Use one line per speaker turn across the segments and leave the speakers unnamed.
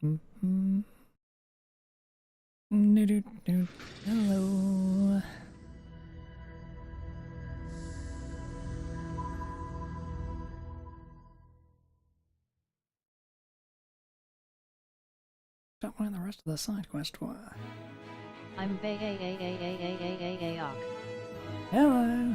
Hello. Don't know where the rest of the side quest were.
I'm Bay-A-A-A-A-A-A-A-A-Ok.
Hello.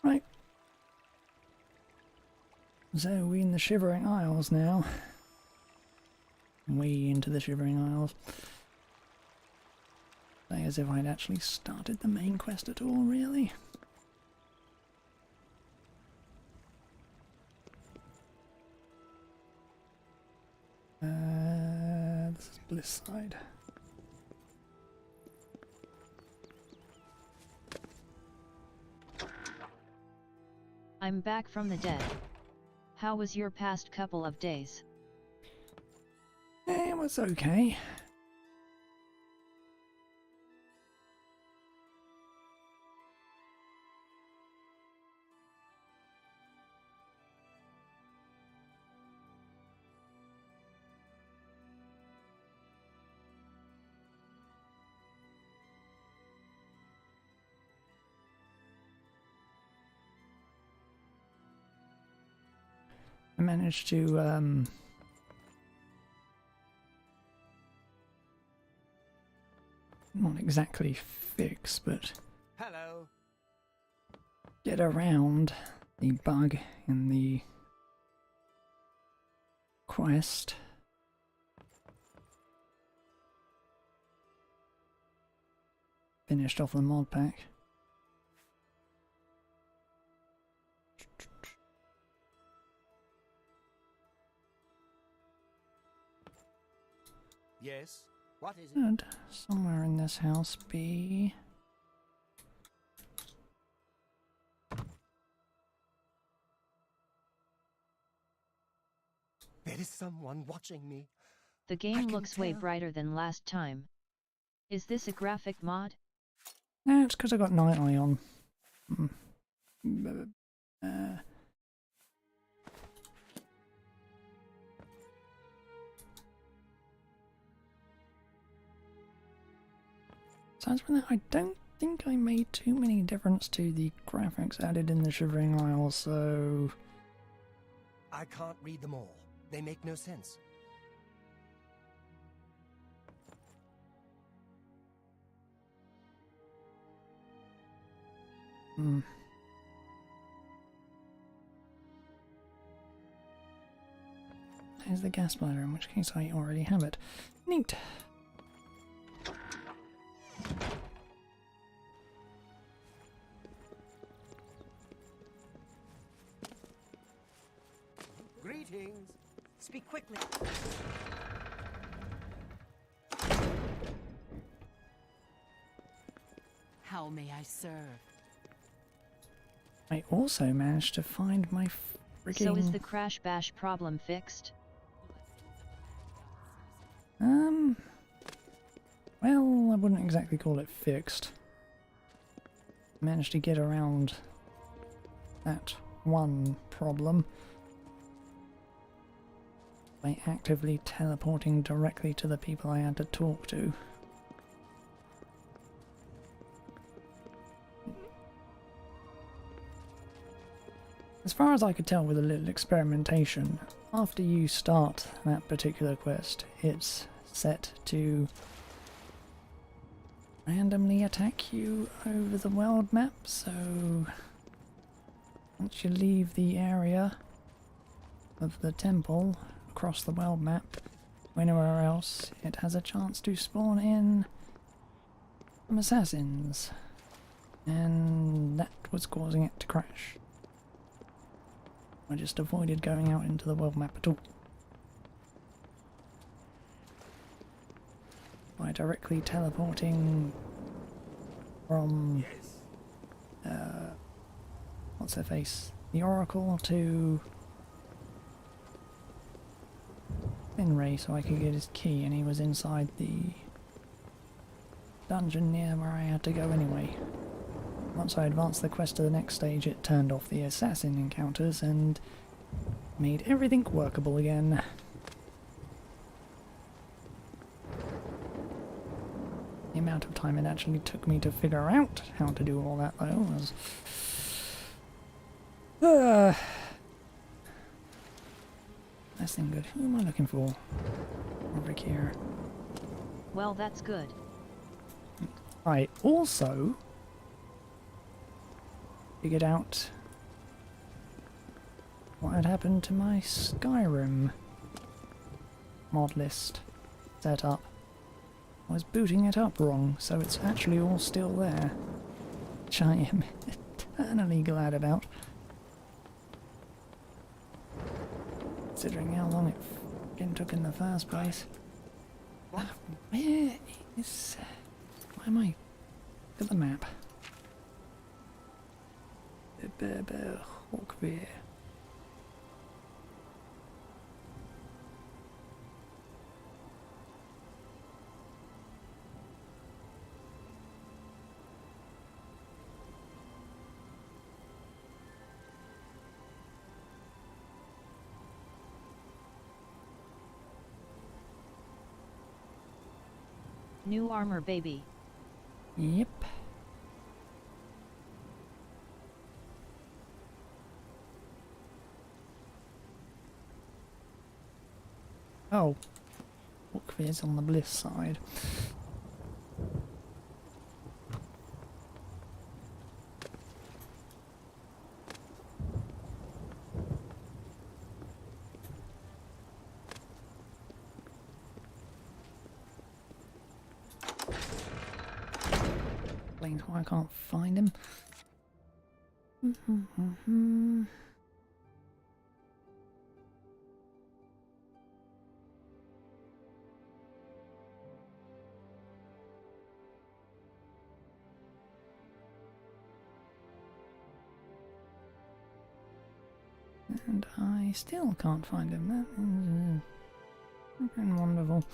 Right. So we're in the Shivering Isles now. Way into the Shivering Isles. Like as if I'd actually started the main quest at all, really. This is Bliss side.
I'm back from the dead. How was your past couple of days?
It was okay. I managed to not exactly fix, but
hello.
Get around the bug in the quest. Finished off the mod pack.
Yes. What is it?
Should somewhere in this house be
There is someone watching me.
The
I
game
can
looks way
tell.
brighter than last time. Is this a graphic mod?
No, it's because I got night eye on. Aside from that, I don't think I made too many difference to the graphics added in the Shivering Isles, so
I can't read them all. They make no sense.
There's the gas bladder, in which case I already have it. Neat.
Greetings.
Speak quickly. How may I serve?
I also managed to find my freaking...
So is the crash bash problem fixed?
Well, I wouldn't exactly call it fixed. Managed to get around that one problem by actively teleporting directly to the people I had to talk to. As far as I could tell with a little experimentation, after you start that particular quest, it's set to randomly attack you over the world map, so once you leave the area of the temple across the world map, anywhere else, it has a chance to spawn in some assassins, and that was causing it to crash. I just avoided going out into the world map at all by directly teleporting from what's her face? The Oracle to Finray so I could get his key, and he was inside the dungeon near where I had to go anyway. Once I advanced the quest to the next stage, it turned off the assassin encounters and made everything workable again. The amount of time it actually took me to figure out how to do all that, though, was... Less than good. Who am I looking for? Over here.
Well, that's good.
I also figured out what had happened to my Skyrim mod list setup. I was booting it up wrong, so it's actually all still there, which I am eternally glad about, considering how long it f***ing took in the first place. Where is... Where am I? Look at the map. Hawkbear.
New armor, baby.
Yep. Oh. Hawkbear's on the bliss side. Explains why I can't find him. And I still can't find him. That is freaking wonderful.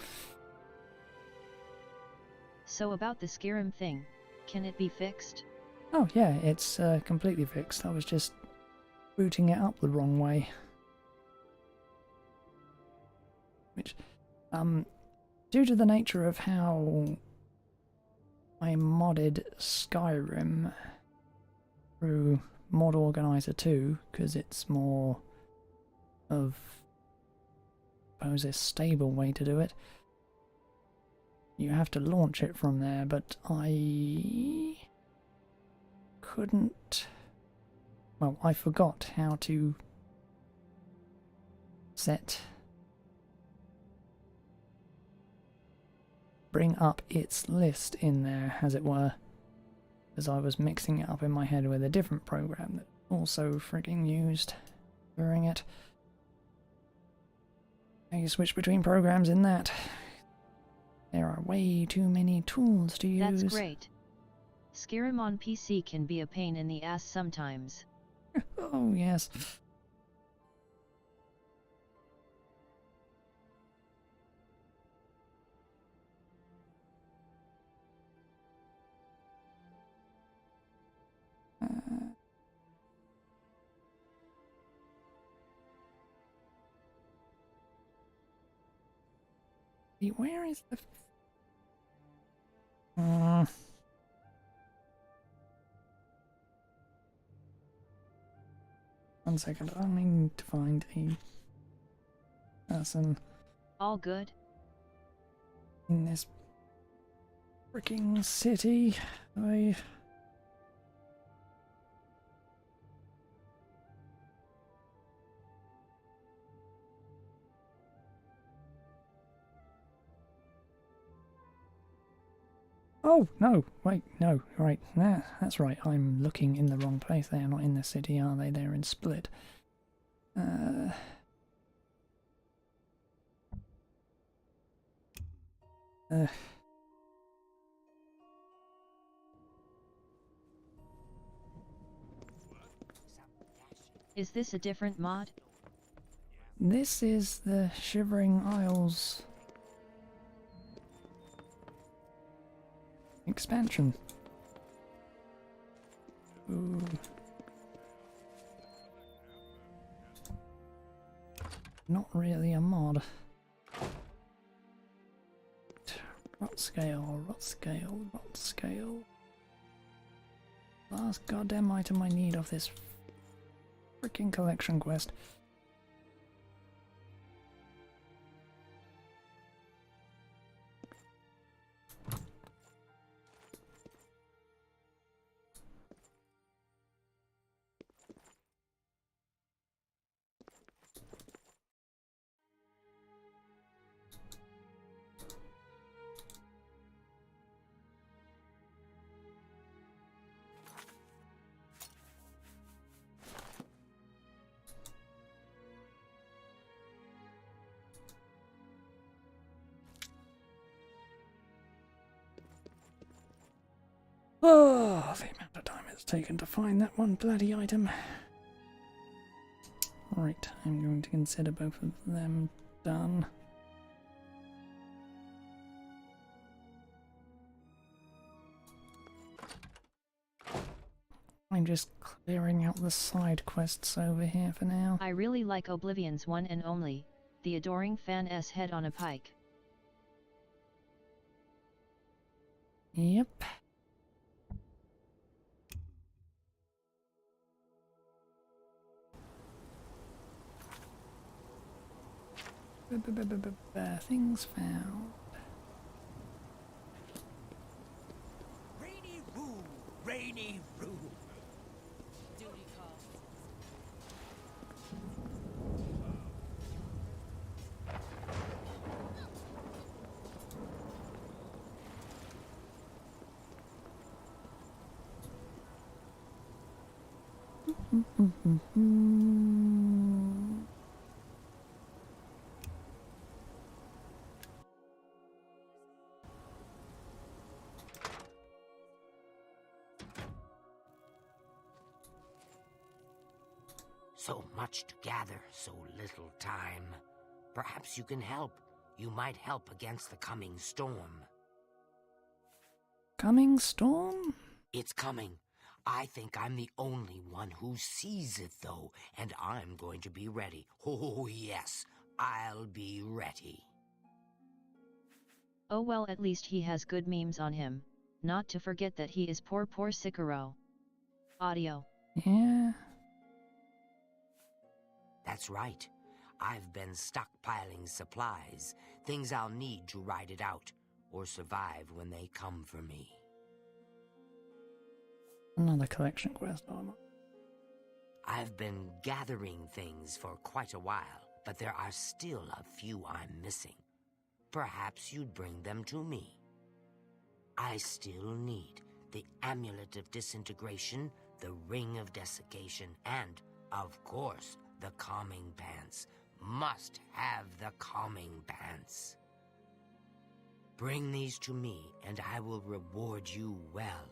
So about the Skyrim thing, can it be fixed?
Oh yeah, it's completely fixed. I was just booting it up the wrong way. Which, due to the nature of how I modded Skyrim through Mod Organizer 2, because it's more of, I suppose, a stable way to do it. You have to launch it from there, but I couldn't... Well, I forgot how to bring up its list in there, as it were, as I was mixing it up in my head with a different program that also frigging used during it. I switch between programs in that. There are way too many tools to use.
That's great. Skyrim on PC can be a pain in the ass sometimes.
Oh, yes. Where is the... One second, I need to find a person
All good?
in this freaking city. Oh, no, wait, no, right, that's right, I'm looking in the wrong place. They are not in the city, are they? They're in Split.
Is this a different mod?
This is the Shivering Isles expansion. Ooh. Not really a mod. Rot scale, rot scale, rot scale. Last goddamn item I need of this freaking collection quest. Oh, the amount of time it's taken to find that one bloody item. Right, I'm going to consider both of them done. I'm just clearing out the side quests over here for now.
I really like Oblivion's one and only, the adoring fan's head on a pike.
Yep. Things found.
Rainy room, rainy room.
Duty calls.
So much to gather, so little time. Perhaps you can help. You might help against the coming storm.
Coming storm?
It's coming. I think I'm the only one who sees it, though, and I'm going to be ready. Oh, yes, I'll be ready.
Oh well, at least he has good memes on him, not to forget that he is poor Sicaro. Audio.
Yeah.
That's right. I've been stockpiling supplies, things I'll need to ride it out, or survive when they come for me.
Another collection quest armor.
I've been gathering things for quite a while, but there are still a few I'm missing. Perhaps you'd bring them to me. I still need the Amulet of Disintegration, the Ring of Desiccation, and, of course, the Calming Pants. Must have the Calming Pants. Bring these to me, and I will reward you well.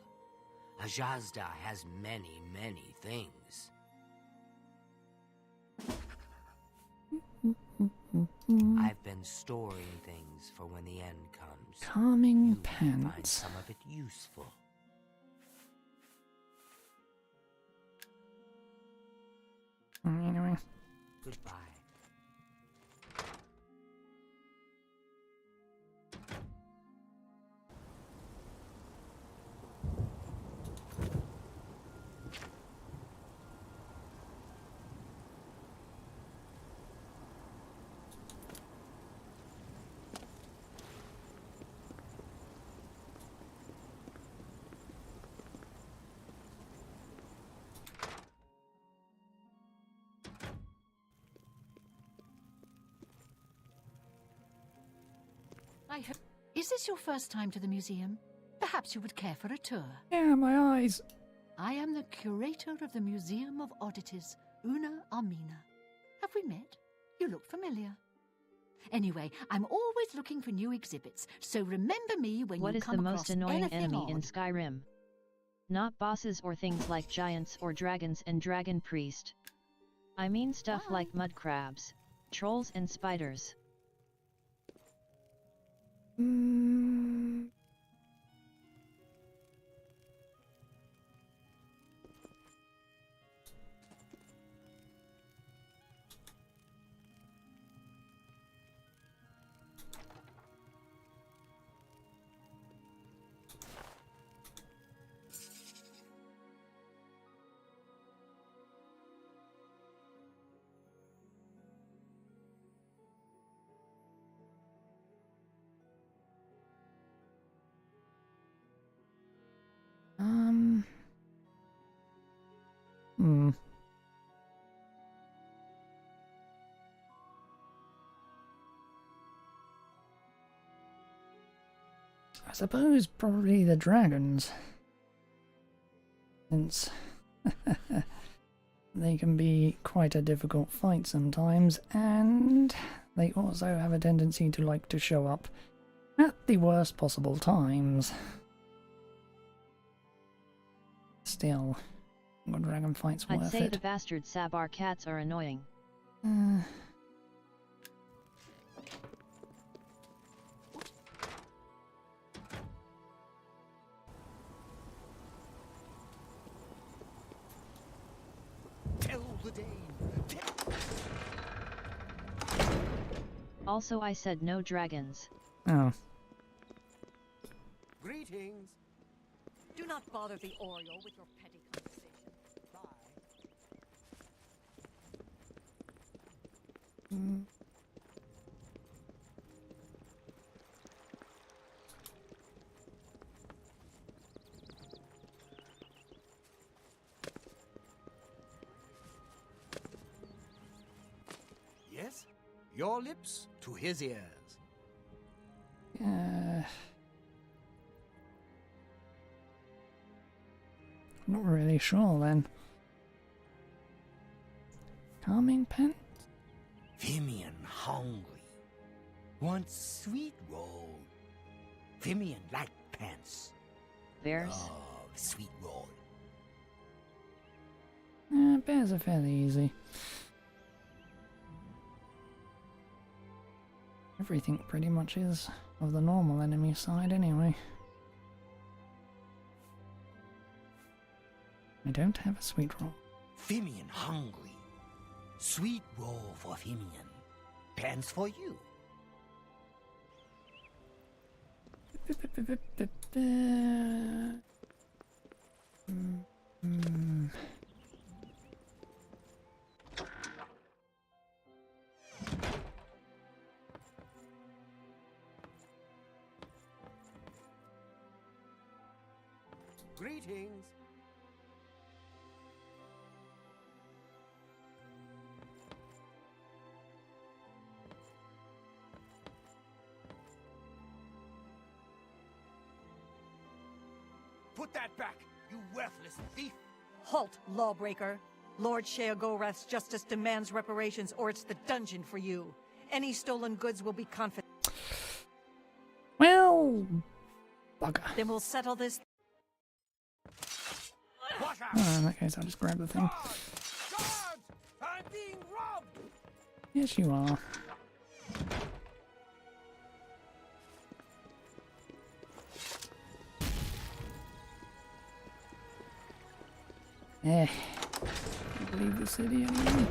Ajazda has many, many things. I've been storing things for when the end comes.
Calming
You may find
pants.
some of it useful.
Anyway.
Goodbye.
Is this your first time to the museum? Perhaps you would care for a tour.
Yeah, my eyes.
I am the curator of the Museum of Oddities, Una Armina. Have we met? You look familiar. Anyway, I'm always looking for new exhibits, so remember me when
What
you
is
come
the most
across
annoying
anything
enemy
odd.
in Skyrim? Not bosses or things like giants or dragons and dragon priest. I mean stuff
Why?
like mud crabs. Trolls and spiders.
I suppose probably the dragons. Since they can be quite a difficult fight sometimes, and they also have a tendency to like to show up at the worst possible times. Still, a dragon fight's worth it.
I'd say the bastard Sabar cats are annoying.
Tell the Dane.
Also, I said no dragons.
Oh.
Greetings.
Do not bother the Oriole with your petty conversation.
Bye. Yes? Your lips to his ears.
Not really sure then. Calming pen?
Vimian hungry. Wants sweet roll. Vimian like pants.
Bears.
Love sweet roll.
Bears are fairly easy. Everything pretty much is of the normal enemy side anyway. I don't have a sweet roll.
Vimian hungry. Sweet roll for Vimian. Pants for you.
Greetings. Put that back, you worthless thief!
Halt, lawbreaker. Lord sheogath's justice demands reparations, or it's the dungeon for you. Any stolen goods will be confiscated.
Well, bugger.
Then we'll settle this.
Watch out!
Oh, in that case, I'll just grab the thing.
Guards! I'm being robbed!
Yes, you are. Can't leave the city anymore.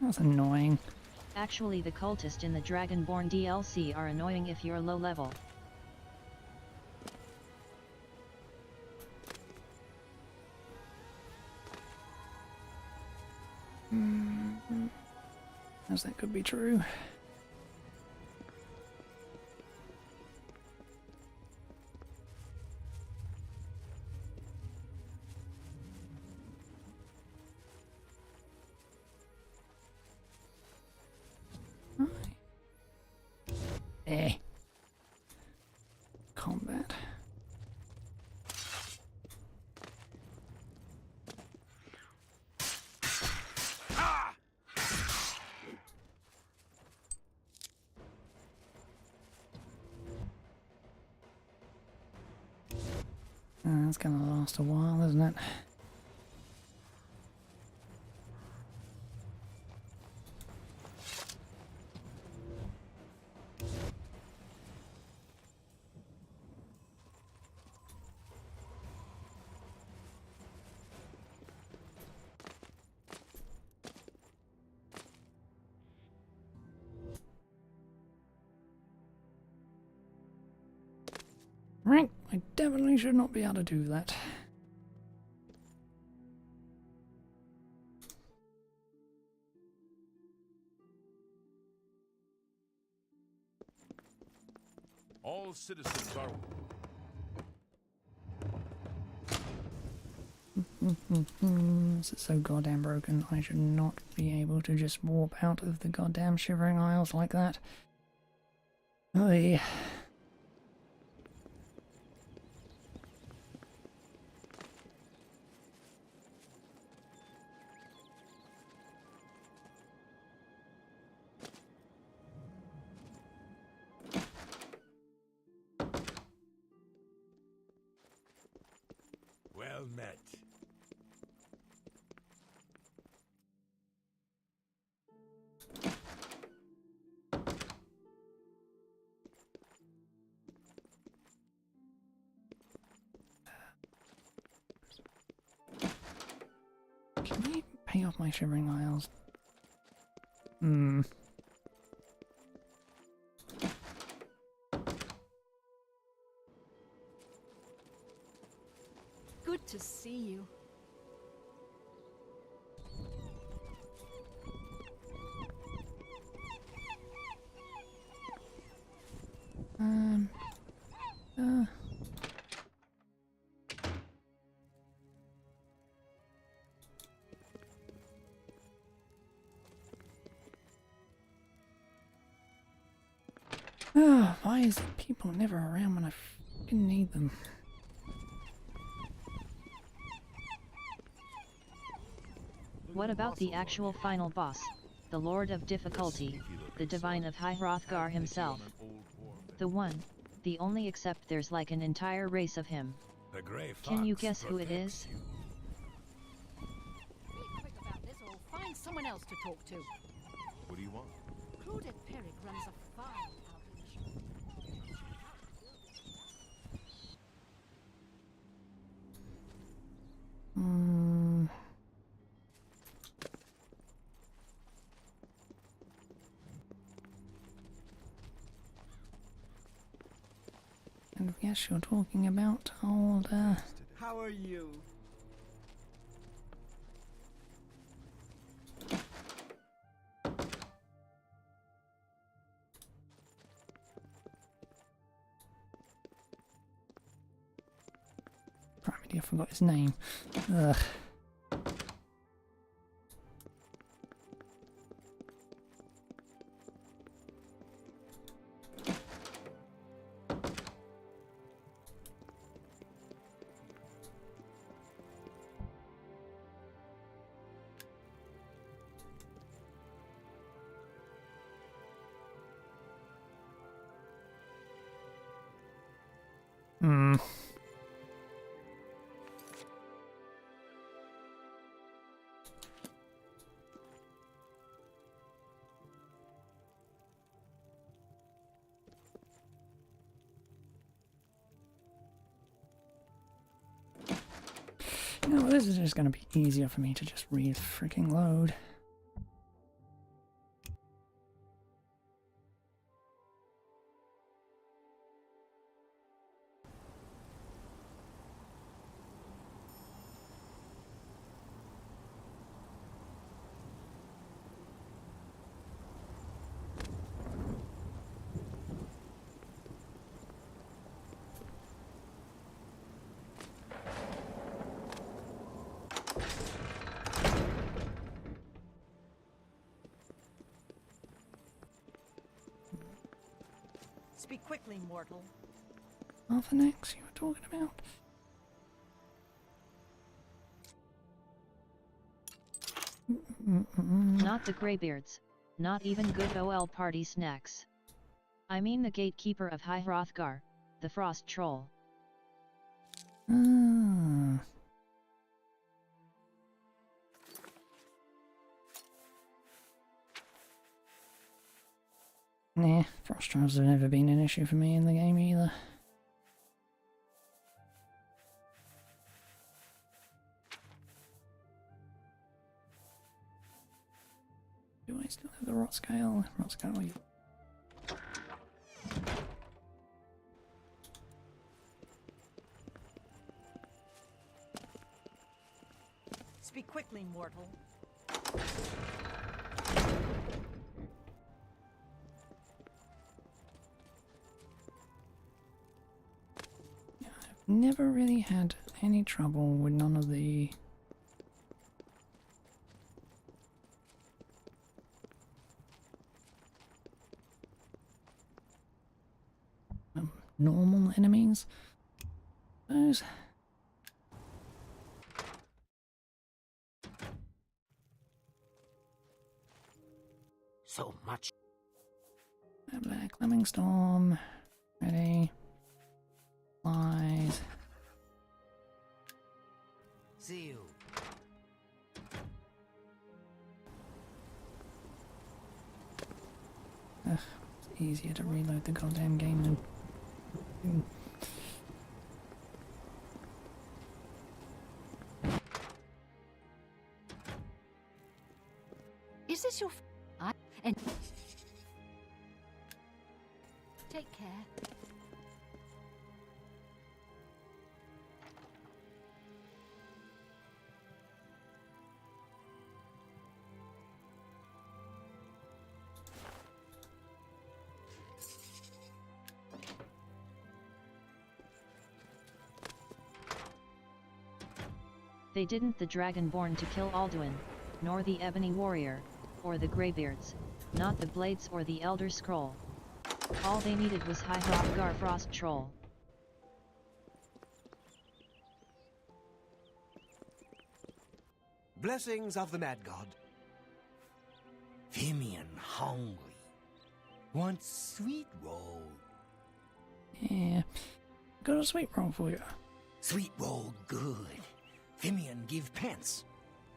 That's annoying.
Actually, the cultist in the Dragonborn DLC are annoying if you're low level.
As that could be true. Combat. That's gonna last a while, isn't it? Right, I definitely should not be able to do that.
All citizens are...
This is so goddamn broken. I should not be able to just warp out of the goddamn Shivering Isles like that. Oy.
Well met.
Can I pay off my Shivering Isles? Hmm.
Good to see you.
Uh. Why is people never around when I fucking need them?
What about the actual final boss, the Lord of Difficulty, the Divine of High Hrothgar himself? The one, the only, except there's like an entire race of him.
The gray
Can you
fox
guess who it
protects
is?
you.
Be quick about this or find someone else to talk to.
What do you want?
Claudette Perrick runs a farm out in the
Hmm. And yes, you're talking about old,
How are you?
Criminy, I forgot his name. Ugh. Hmm. No, this is just going to be easier for me to just freaking load.
Speak quickly, mortal.
Alphanex you were talking about?
Not the Greybeards, not even good OL party snacks. I mean the gatekeeper of High Hrothgar, the Frost Troll.
Ah. Nah, frost drives have never been an issue for me in the game either. Do I still have the rot scale? Rot scale, yeah.
Speak quickly, mortal.
Yeah, I've never really had any trouble with none of the normal enemies. Those.
So much.
Black Lemming Storm. Ready. Flies.
See you.
Ugh, it's easier to reload the goddamn game than.
Is this your and take care.
They didn't the Dragonborn to kill Alduin, nor the Ebony Warrior, or the Greybeards, not the Blades or the Elder Scroll. All they needed was High Hrothgar Frost Troll.
Blessings of the Mad God.
Fimian hungry. Wants sweet roll.
Yeah. Got a sweet roll for you.
Sweet roll good. Fimian give pence.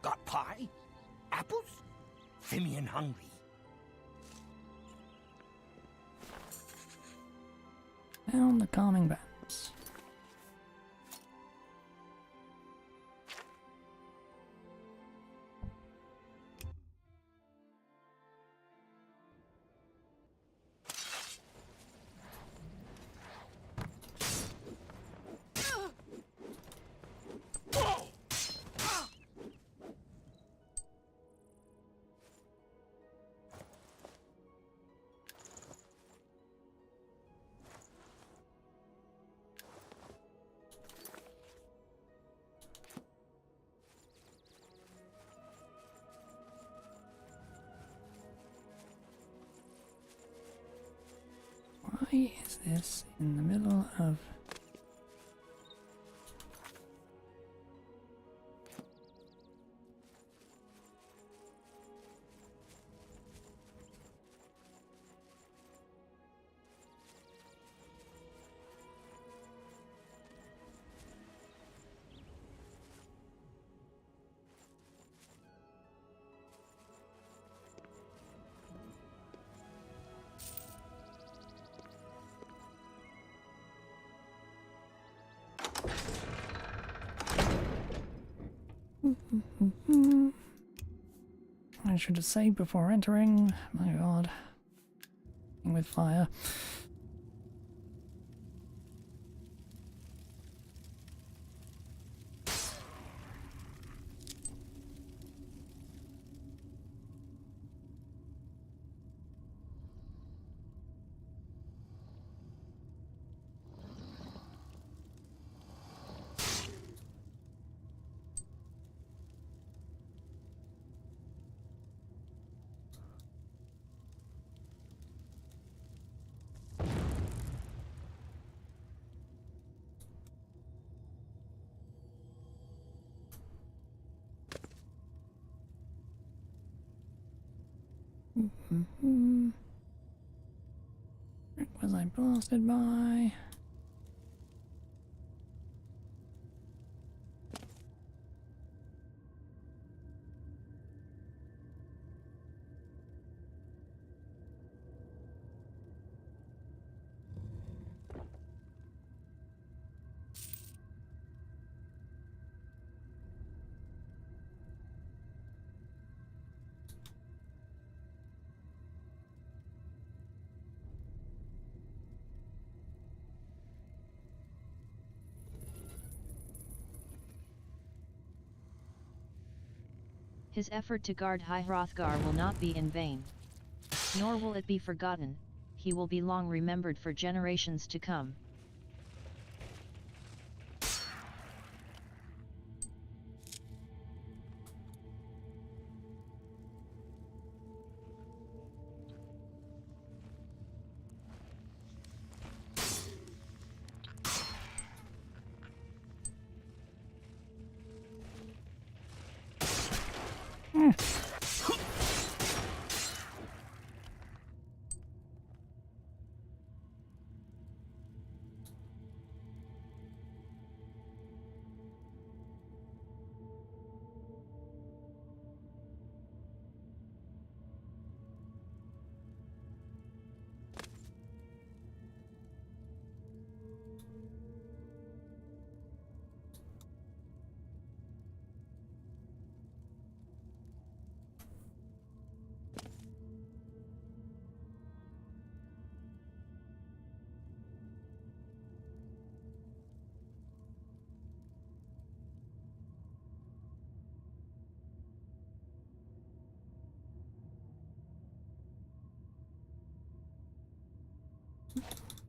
Got pie? Apples? Fimian hungry.
Down the calming bands. Why is this in the middle of... I should have saved before entering. My god. With fire. Was I blasted by?
His effort to guard High Hrothgar will not be in vain. Nor will it be forgotten, he will be long remembered for generations to come.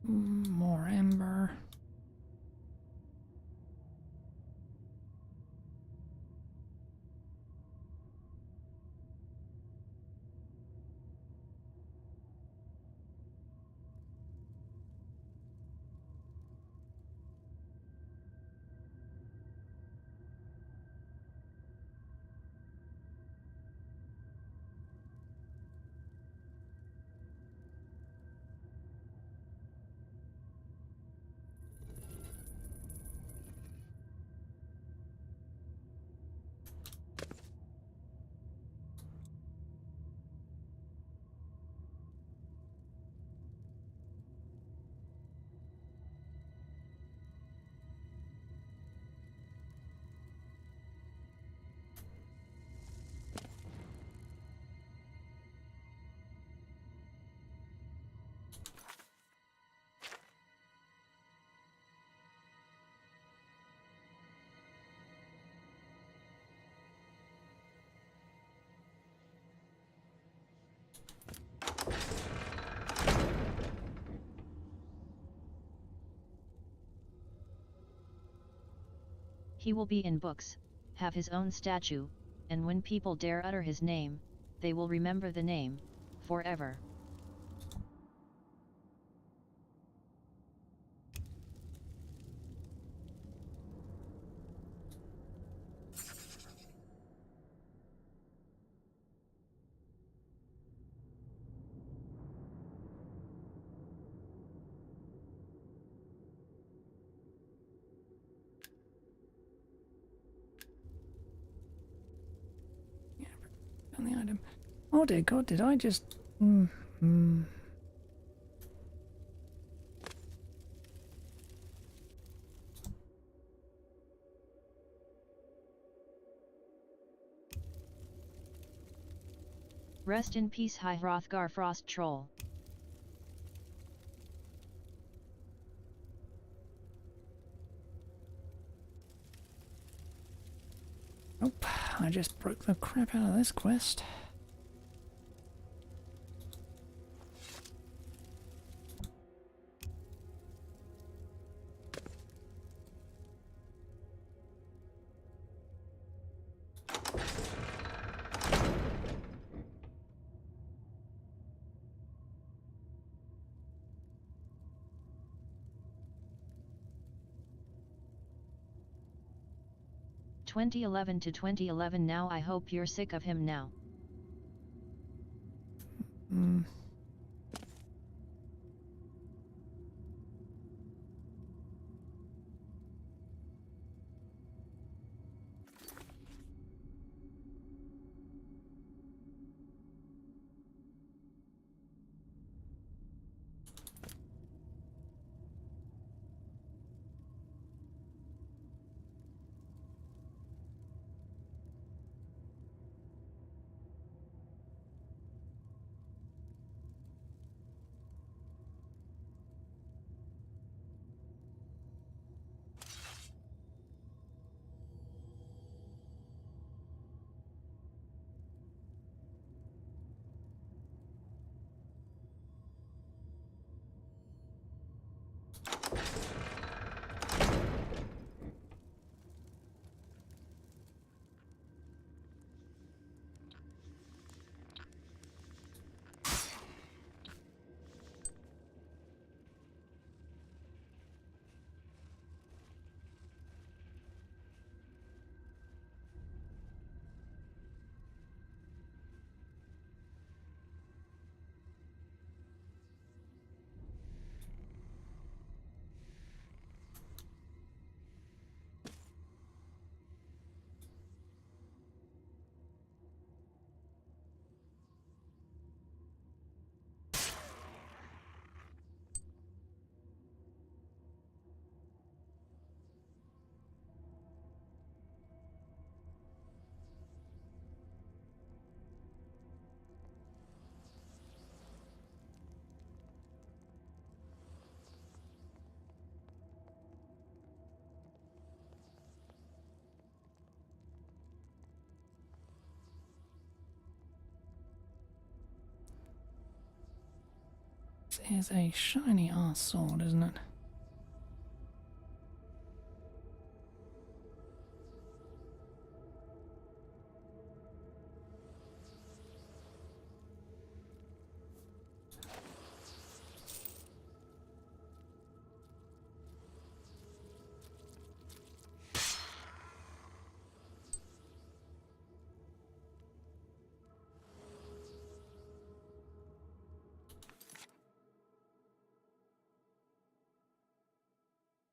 More ember.
He will be in books, have his own statue, and when people dare utter his name, they will remember the name, forever.
On the item. Oh dear God, did I just...
Rest in peace, High Hrothgar Frost Troll.
Nope, I just broke the crap out of this quest.
(2011 to 2011). Now I hope you're sick of him now.
This is a shiny ass sword, isn't it?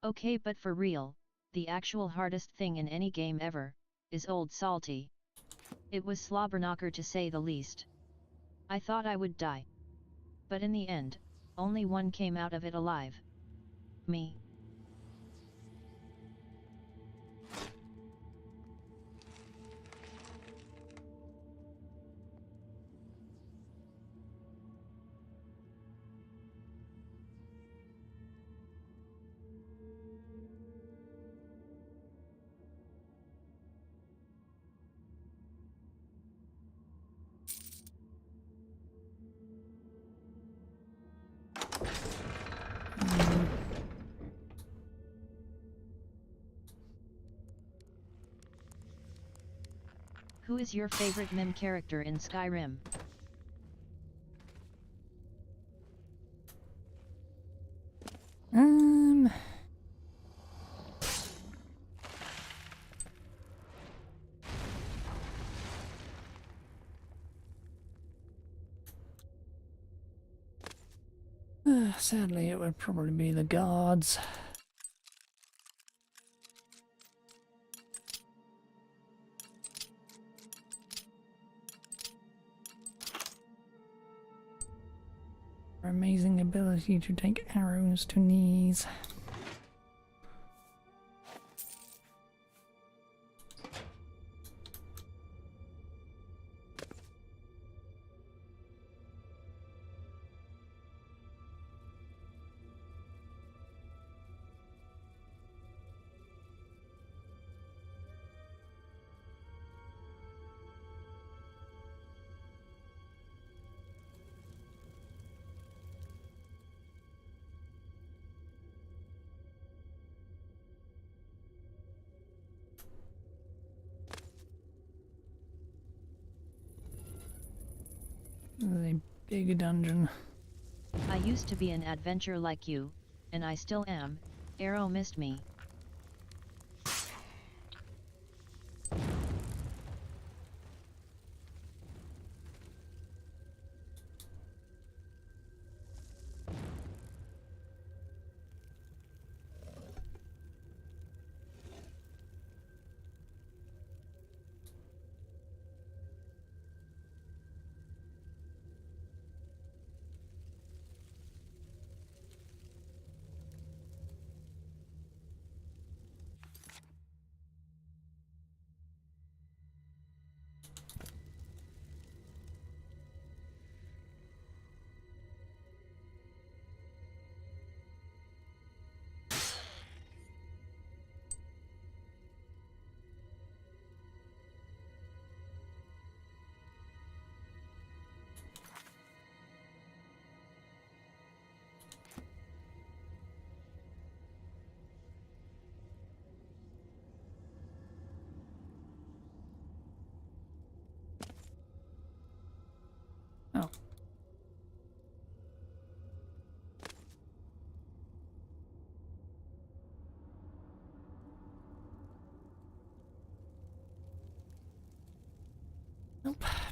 Okay, but for real, the actual hardest thing in any game ever, is Old Salty. It was slobberknocker to say the least. I thought I would die. But in the end, only one came out of it alive. Me. Who is your favorite meme character in Skyrim?
Sadly, it would probably be the guards. Their amazing ability to take arrows to knees. A big dungeon.
I used to be an adventurer like you, and I still am. Arrow missed me.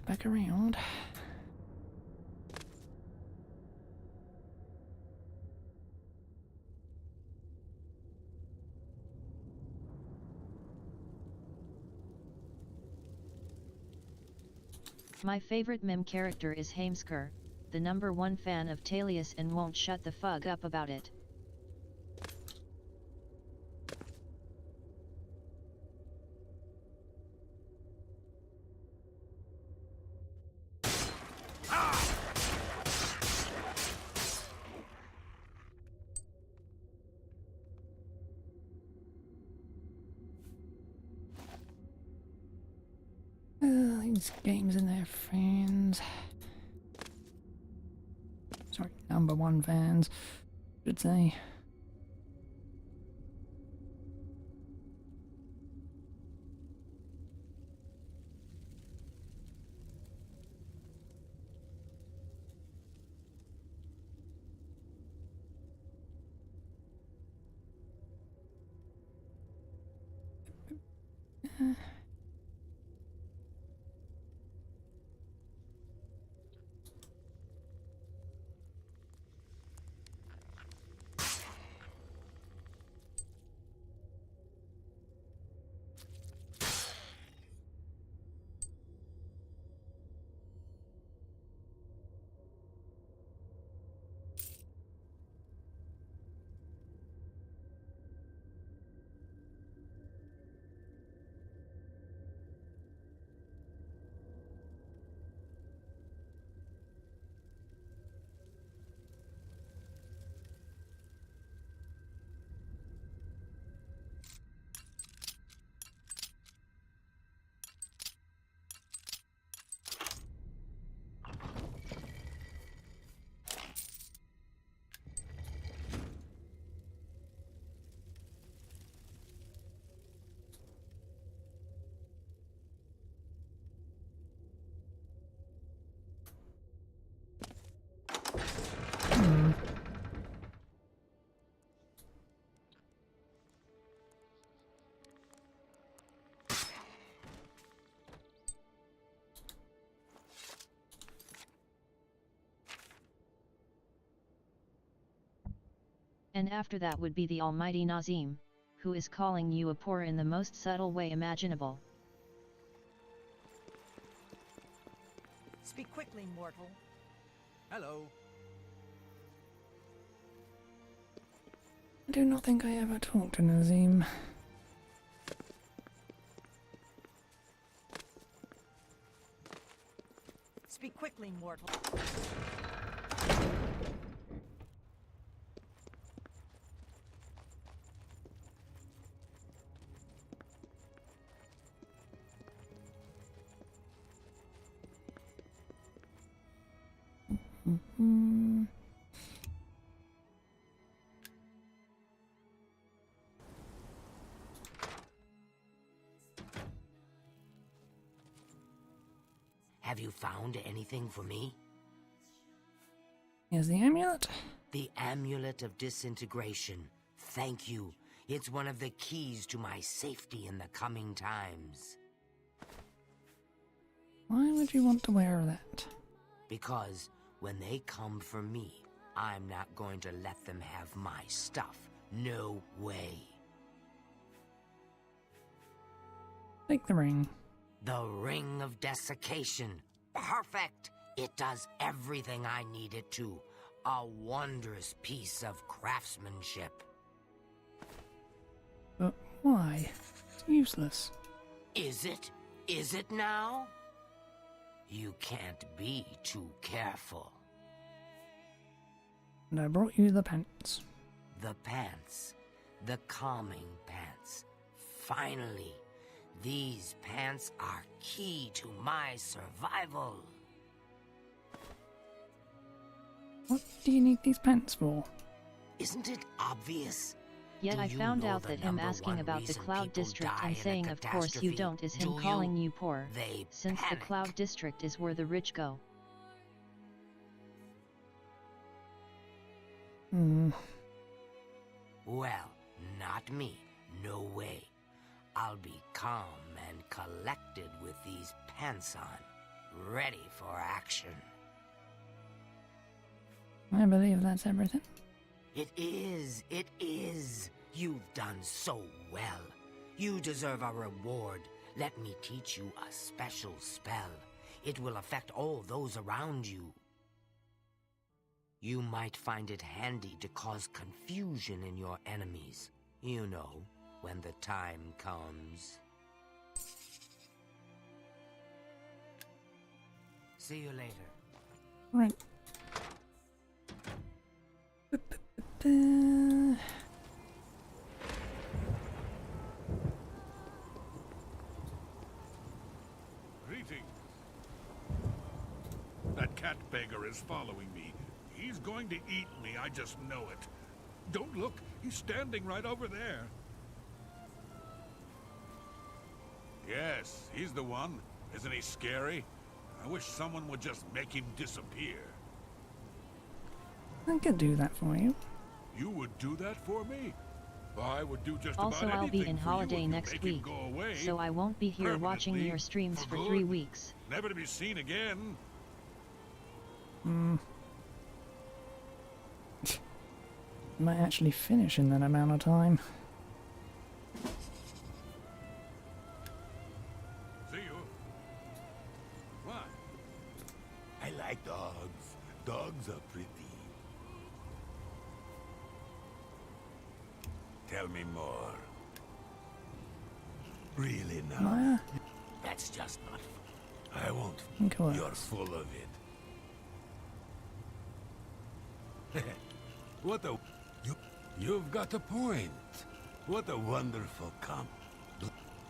back around.
My favorite meme character is Heimskr, the #1 fan of Talius and won't shut the fuck up about it.
These games and their fans. Sorry, #1 fans, should say.
And after that would be the almighty Nazim, who is calling you a poor in the most subtle way imaginable.
Speak quickly, mortal.
Hello.
I do not think I ever talked to Nazim.
Speak quickly, mortal.
Have you found anything for me?
Here's the amulet.
The Amulet of Disintegration. Thank you. It's one of the keys to my safety in the coming times.
Why would you want to wear that?
Because when they come for me, I'm not going to let them have my stuff. No way.
Take the ring.
The Ring of Desiccation. Perfect! It does everything I need it to. A wondrous piece of craftsmanship.
But why? It's useless.
Is it? Is it now? You can't be too careful.
And I brought you the pants.
The pants. The calming pants. Finally. These pants are key to my survival.
What do you need these pants for?
Isn't it obvious?
Yet
Do
I
you
found
know
out
the
that him
number
asking
one
about the
reason
Cloud
people
District
die
and
in a
saying of course you
catastrophe?
don't is him
Do
calling
you?
you poor,
They
since the
panic.
Cloud District is where the rich go.
Well, not me. No way. I'll be calm and collected with these pants on. ready for action.
I believe that's everything.
It is. You've done so well. You deserve a reward. Let me teach you a special spell. It will affect all those around you. You might find it handy to cause confusion in your enemies. You know, when the time comes. See you later.
Right.
Greetings. That cat beggar is following me. He's going to eat me, I just know it. Don't look, he's standing right over there. Yes, he's the one. Isn't he scary? I wish someone would just make him disappear.
I could do that for you.
You would do that for me? I would do just
Also,
about
I'll be
anything
in
for you
holiday
if you
next
make him
week,
go away.
so I won't be here watching
Permanently,
your streams for
good,
3 weeks.
Never to be seen again.
Might actually finish in that amount of time.
See you. What?
I like dogs. Dogs are pretty. Tell me more. Really now?
Maya?
That's just not fun. I won't.
Of course.
You're full of it. What a... You've got a point. What a wonderful comp.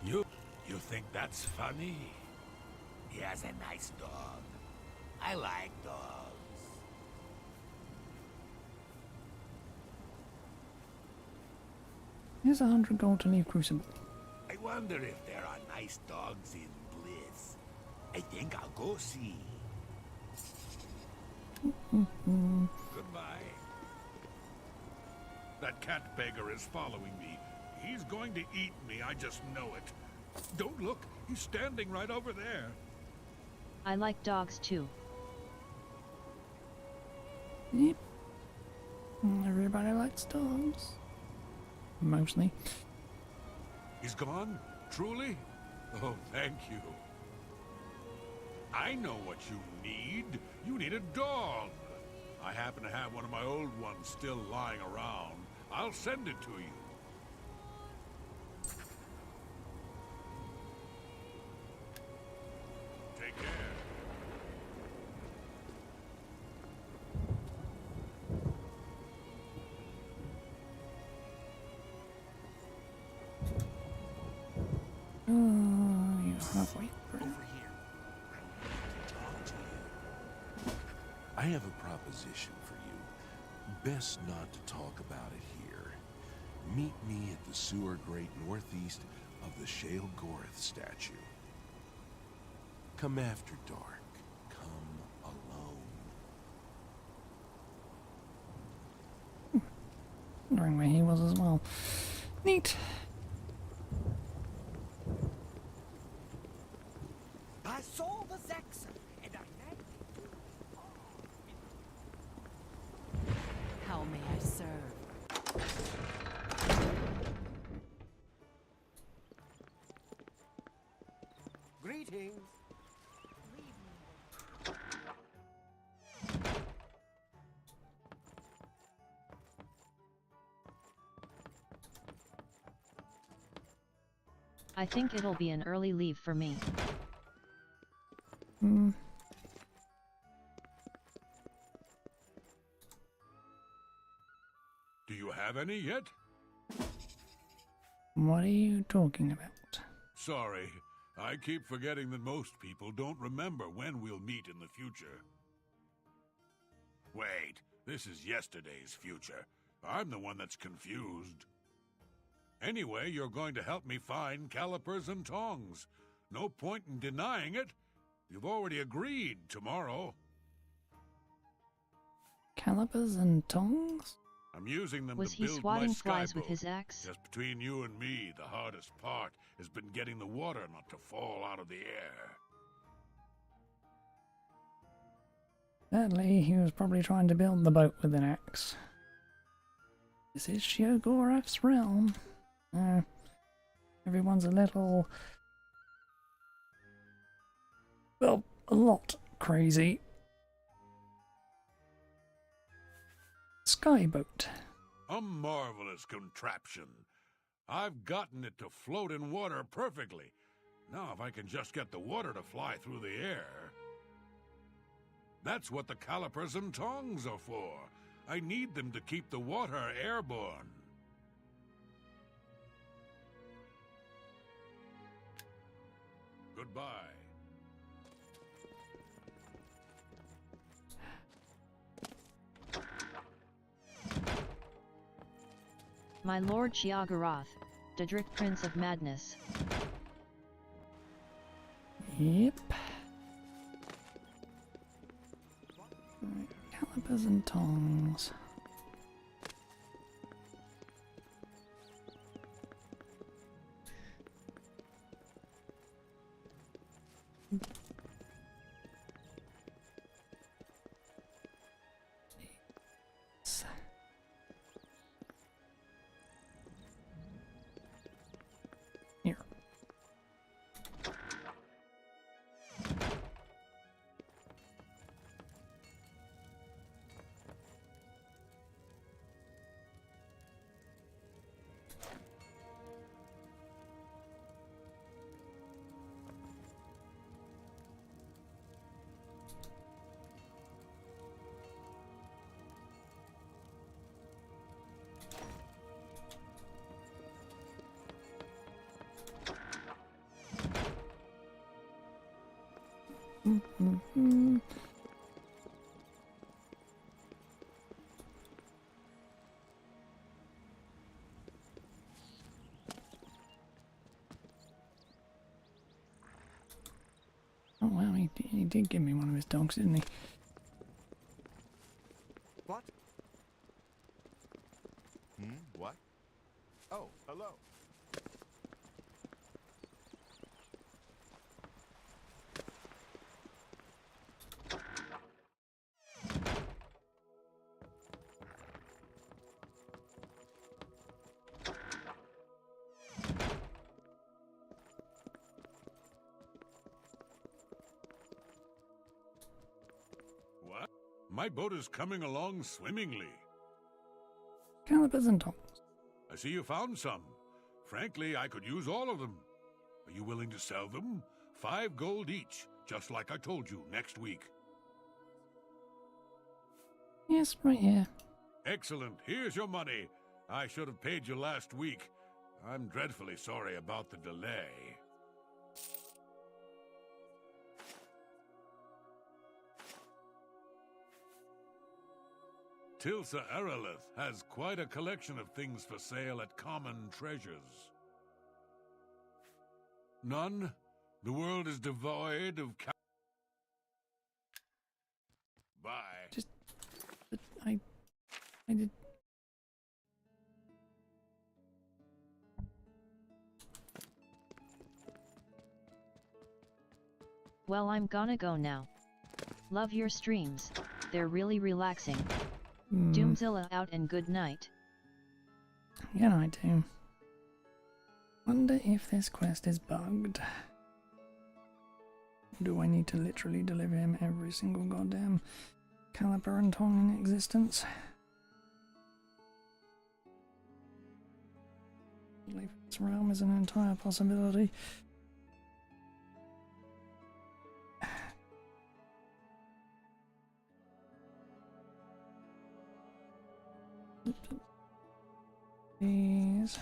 You think that's funny? He has a nice dog. I like dogs.
Here's 100 gold to leave Crucible.
I wonder if there are nice dogs in Bliss. I think I'll go see. Goodbye.
That cat beggar is following me. He's going to eat me, I just know it. Don't look, he's standing right over there.
I like dogs too.
Yep. Everybody likes dogs. Mostly.
He's gone? Truly? Oh, thank you. I know what you need. You need a dog. I happen to have one of my old ones still lying around. I'll send it to you. Take care.
Oh, you're halfway through.
Over here. I want to talk to you.
I have a proposition for you. Best not to talk about it here. Meet me at the sewer grate northeast of the sheogath statue. Come after dark. Come alone.
Wondering where he was as well. Neat.
I saw the Zaxa, and I nabbed it.
How may I serve?
Greetings.
I think it'll be an early leave for me.
Hmm.
Do you have any yet?
What are you talking about?
Sorry, I keep forgetting that most people don't remember when we'll meet in the future. Wait, this is yesterday's future. I'm the one that's confused. Anyway, you're going to help me find calipers and tongs. No point in denying it. You've already agreed tomorrow.
Calipers and tongs?
I'm using them
Was
to
he
build my
swatting flies with
skyboat.
his axe?
Just between you and me, the hardest part has been getting the water not to fall out of the air.
Sadly, he was probably trying to build the boat with an axe. This is sheogath's realm. Everyone's a little... well, a lot crazy. Skyboat.
A marvelous contraption. I've gotten it to float in water perfectly. Now if I can just get the water to fly through the air... That's what the calipers and tongs are for. I need them to keep the water airborne. Goodbye.
My lord Sheogath, Daedric Prince of Madness.
Yep. Right, calipers and tongs. Here. Oh wow, he did give me one of his dogs, didn't he?
What? What? Oh, hello.
What? My boat is coming along swimmingly.
Calipers and tongs.
I see you found some. Frankly, I could use all of them. Are you willing to sell them? 5 gold each, just like I told you, next week.
Yes, right here.
Excellent. Here's your money. I should have paid you last week. I'm dreadfully sorry about the delay. Tilsa Erelith has quite a collection of things for sale at Common Treasures. None? The world is devoid of Bye.
Just... but I did...
Well, I'm gonna go now. Love your streams, they're really relaxing. Doomzilla out and good night.
Yeah, I do. Wonder if this quest is bugged. Do I need to literally deliver him every single goddamn caliper and tong in existence? Leave this realm is an entire possibility. Please.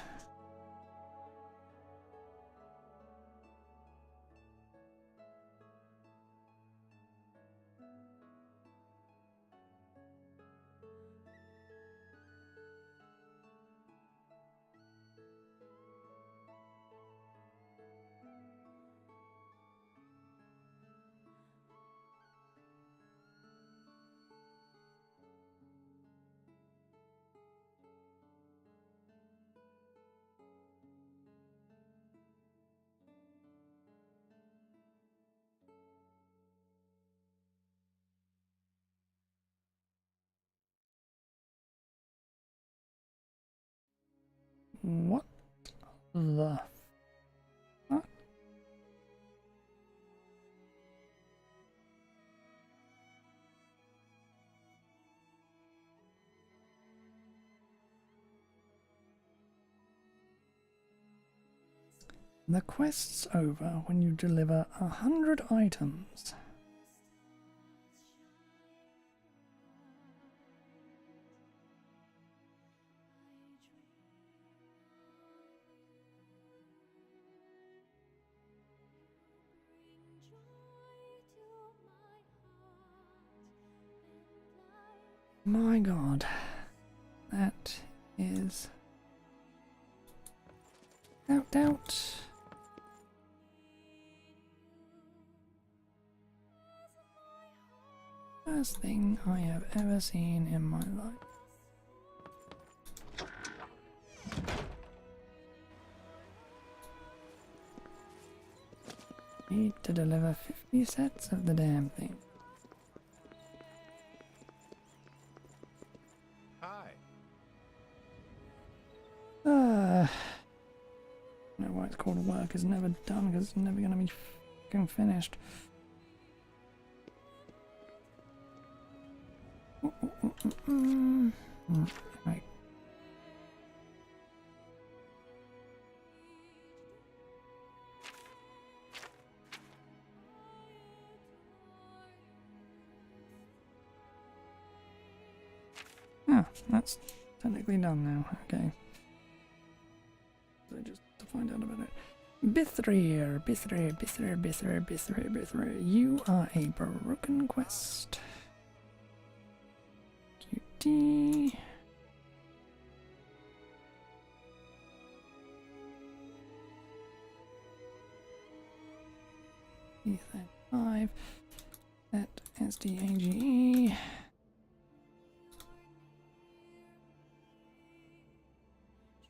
What the fuck? The quest's over when you deliver 100 items. My god, that is without doubt first thing I have ever seen in my life. Need to deliver 50 sets of the damn thing.
Hi.
I don't know why it's called work. It's never done because it's never gonna be fucking finished. Right. Ah, that's technically done now. Okay. So just to find out about it. Bithrir. You are a broken quest. QT. E35. At SDAGE.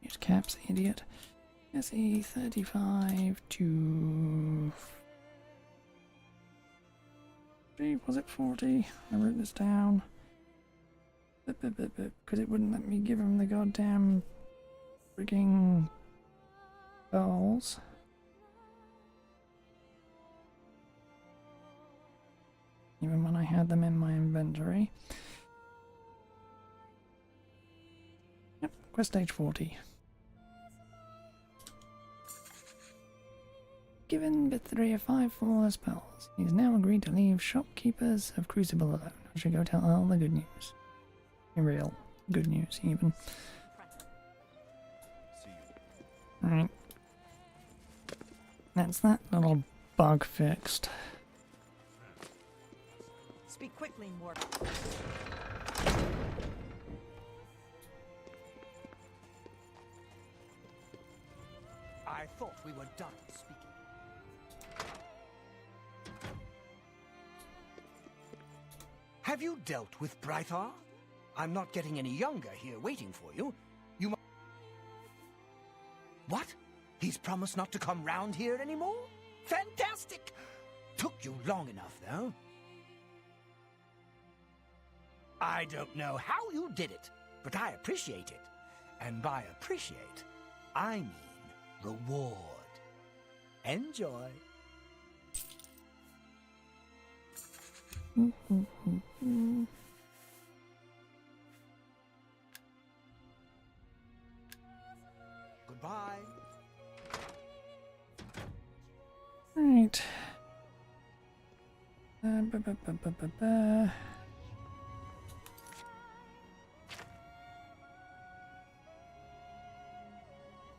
Use caps, idiot. SE35 to... Was it 40? I wrote this down. Because it wouldn't let me give him the goddamn frigging balls. Even when I had them in my inventory. Yep, quest stage 40. Given Bithrir 5 flawless spells, he's now agreed to leave Shopkeepers of Crucible alone. I should go tell Earl the good news. Real good news, even. Alright. That's that little bug fixed.
Speak quickly, Morgan. I thought we were done speaking. Have you dealt with Brythar? I'm not getting any younger here waiting for you. You mu- What? He's promised not to come round here anymore? Fantastic! Took you long enough, though. I don't know how you did it, but I appreciate it. And by appreciate, I mean reward. Enjoy. Goodbye.
Right.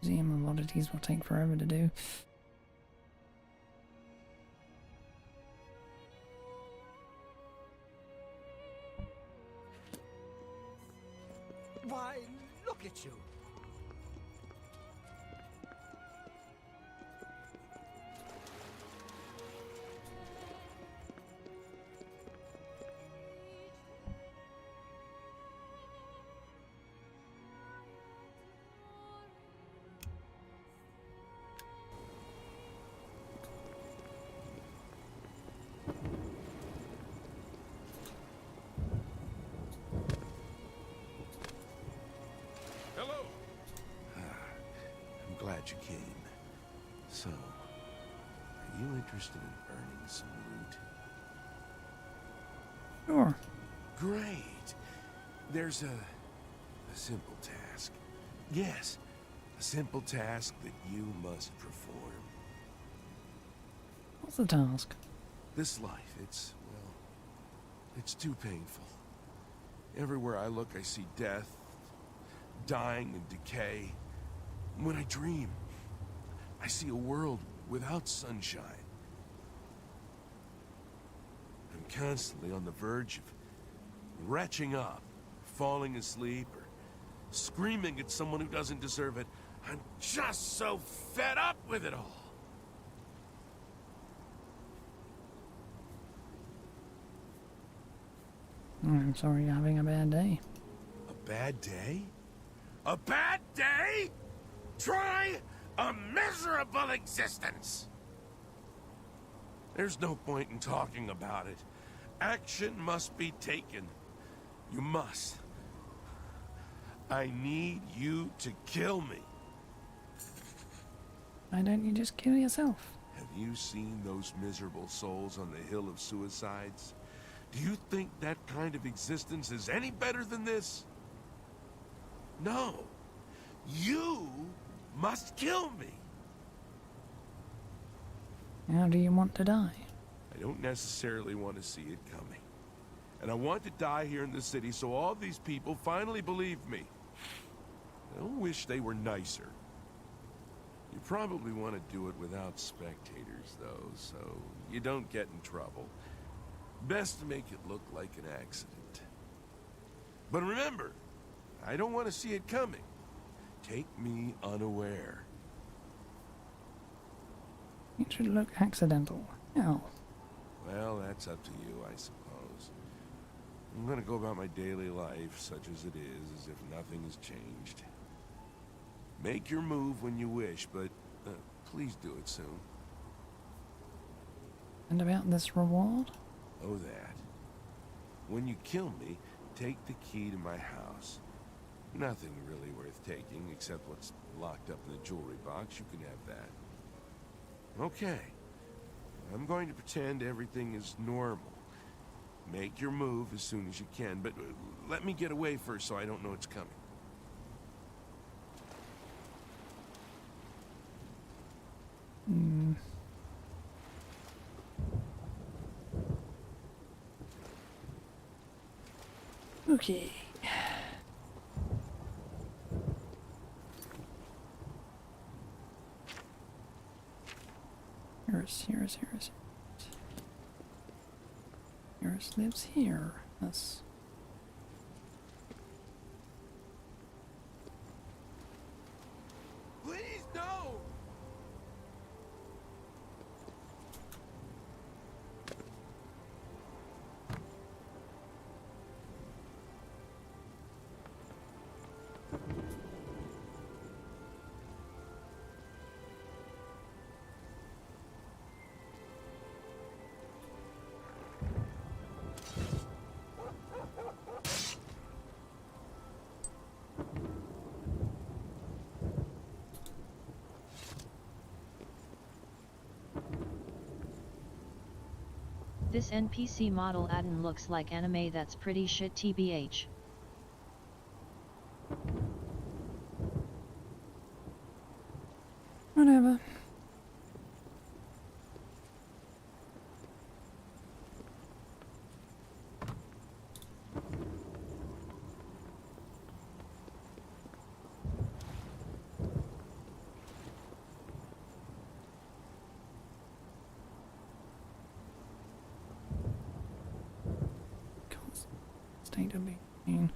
Museum of Oddities will take forever to do.
Why, look at you.
Hello.
interested in earning some loot?
Sure.
Great. There's a simple task. Yes, a simple task that you must perform.
What's the task?
This life, it's, well, it's too painful. Everywhere I look, I see death, dying and decay. When I dream, I see a world without sunshine. I'm constantly on the verge of retching up, falling asleep, or screaming at someone who doesn't deserve it. I'm just so fed up with it all.
I'm sorry you're having a bad day.
A bad day? A bad day? Try a miserable existence! There's no point in talking about it. Action must be taken. You must. I need you to kill me.
Why don't you just kill yourself?
Have you seen those miserable souls on the Hill of Suicides? Do you think that kind of existence is any better than this? No. You must kill me.
How do you want to die?
I don't necessarily want to see it coming. And I want to die here in the city so all these people finally believe me. I don't wish they were nicer. You probably want to do it without spectators, though, so you don't get in trouble. Best to make it look like an accident. But remember, I don't want to see it coming. Take me unaware.
It should look accidental. How?
Well, that's up to you, I suppose. I'm gonna go about my daily life, such as it is, as if nothing has changed. Make your move when you wish, but please do it soon.
And about this reward?
Oh, that. When you kill me, take the key to my house. Nothing really worth taking, except what's locked up in the jewelry box. You can have that. Okay. I'm going to pretend everything is normal. Make your move as soon as you can, but let me get away first so I don't know it's coming.
Okay. Yours lives here. That's...
Please, no!
This NPC model Aden looks like anime, that's pretty shit tbh.
Whatever. State of being.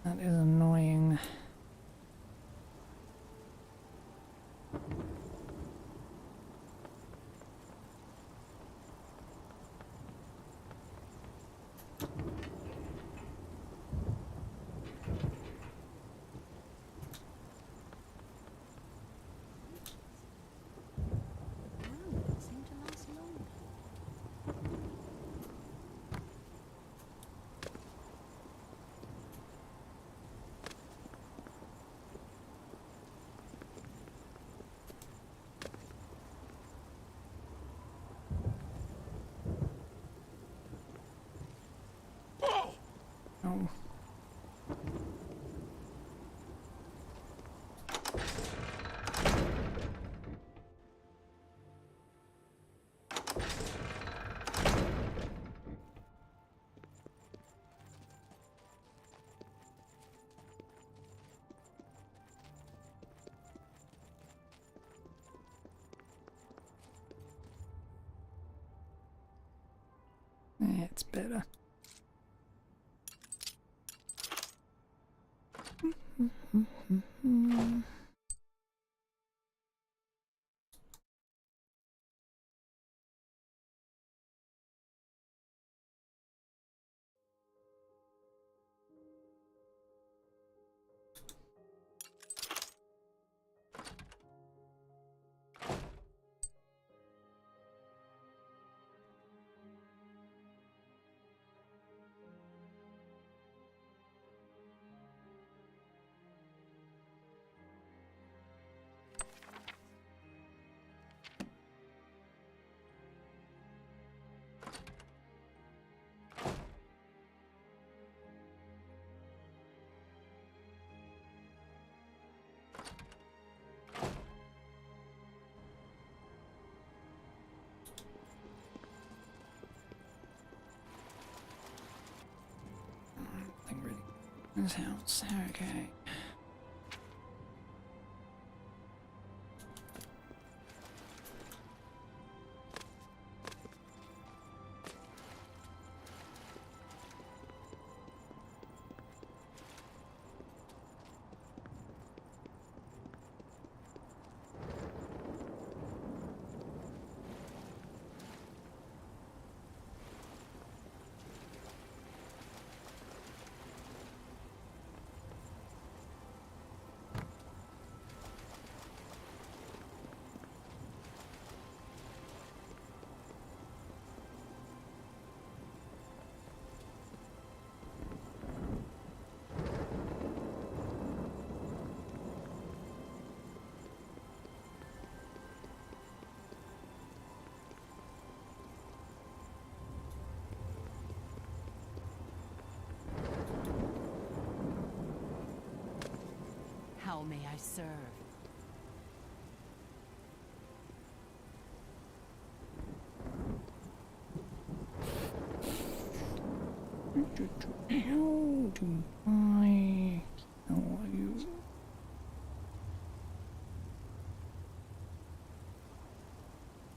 That is annoying.
Seem to last longer.
It's better. This house, okay.
How may I serve?
How do I kill you?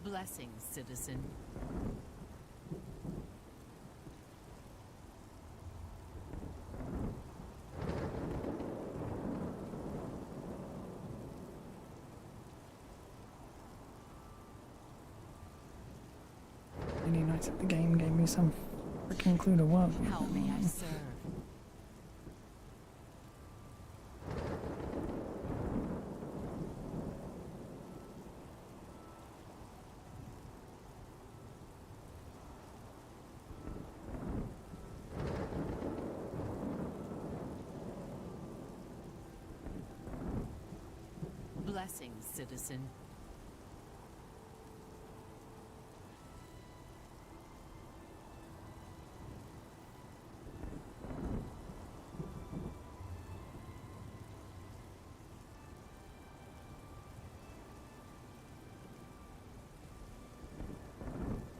Blessings, citizen.
Any nights at the game gave me some freaking clue to work with.
How may I serve? Blessings, citizen.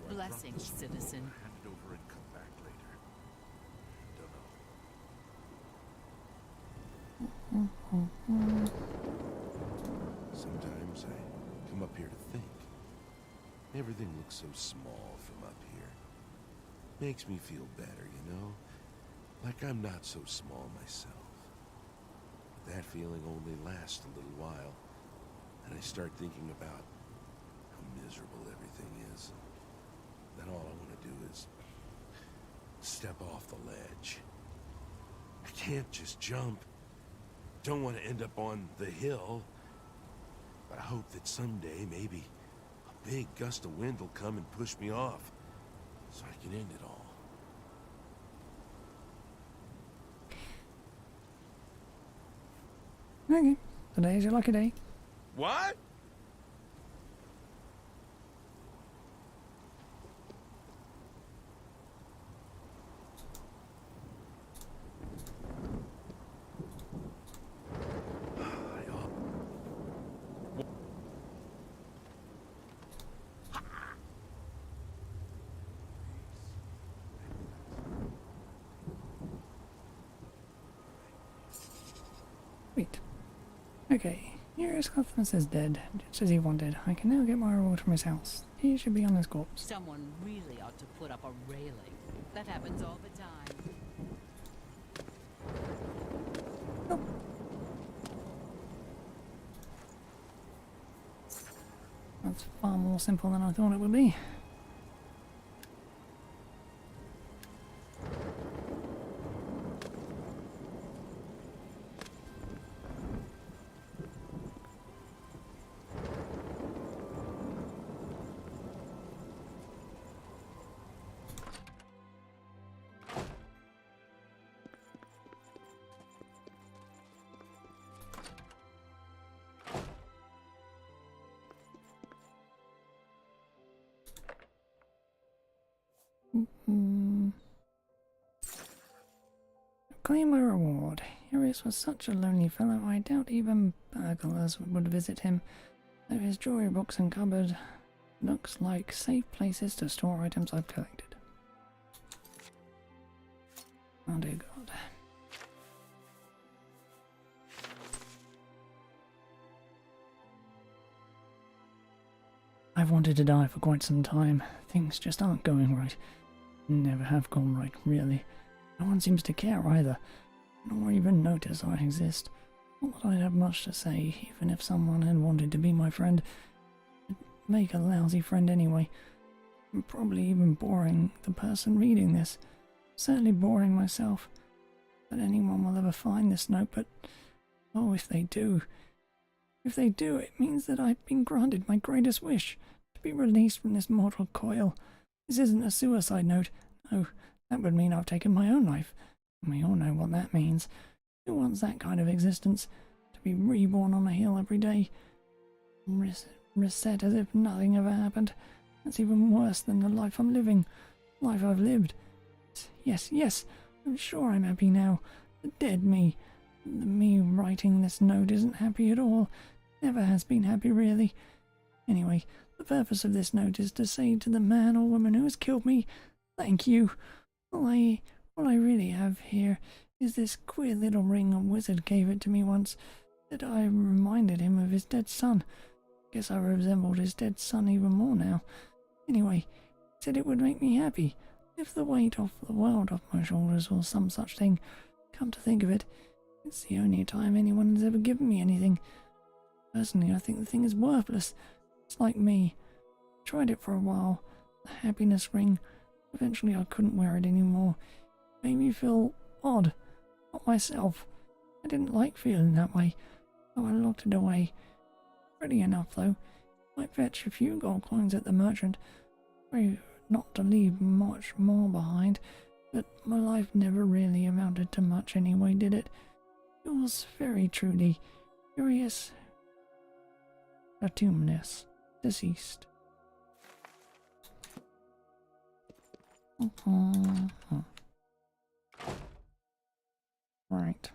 Blessings, citizen.
Hand it over and come back later. Don't know. Sometimes I come up here to think. Everything looks so small from up here. Makes me feel better, you know? Like I'm not so small myself. But that feeling only lasts a little while. And I start thinking about how miserable everything is. Then all I want to do is step off the ledge. I can't just jump. Don't want to end up on the hill. But I hope that someday, maybe, a big gust of wind will come and push me off, so I can end it all.
Okay, today's your lucky day.
What?
Wait. Okay. Here, Scuffness is dead, just as he wanted. I can now get my reward from his house. He should be on his corpse.
Someone really ought to put up a railing. That happens all the time.
Nope. That's far more simple than I thought it would be. Claim my reward. Arius was such a lonely fellow, I doubt even burglars would visit him, though his jewelry box and cupboard looks like safe places to store items I've collected. Oh dear God. I've wanted to die for quite some time. Things just aren't going right. Never have gone right, really. No one seems to care either, nor even notice I exist. Not that I'd have much to say, even if someone had wanted to be my friend. I'd make a lousy friend anyway. I'm probably even boring the person reading this. Certainly boring myself. That anyone will ever find this note, but oh, if they do. If they do, it means that I've been granted my greatest wish, to be released from this mortal coil. This isn't a suicide note. No, that would mean I've taken my own life. And we all know what that means. Who wants that kind of existence? To be reborn on a hill every day? Reset as if nothing ever happened. That's even worse than the life I'm living. Life I've lived. Yes, I'm sure I'm happy now. The dead me. The me writing this note isn't happy at all. Never has been happy, really. Anyway, the purpose of this note is to say to the man or woman who has killed me, thank you. All I really have here is this queer little ring a wizard gave it to me once, that I reminded him of his dead son. Guess I resembled his dead son even more now. Anyway, he said it would make me happy, lift the weight off the world off my shoulders or some such thing. Come to think of it, it's the only time anyone has ever given me anything. Personally, I think the thing is worthless. It's like me. I tried it for a while. The happiness ring. Eventually I couldn't wear it anymore. It made me feel odd. Not myself. I didn't like feeling that way, so I locked it away. Pretty enough, though. Might fetch a few gold coins at the merchant. Sorry not to leave much more behind, but my life never really amounted to much anyway, did it? Yours very truly, Curious Autumnus, deceased. Right.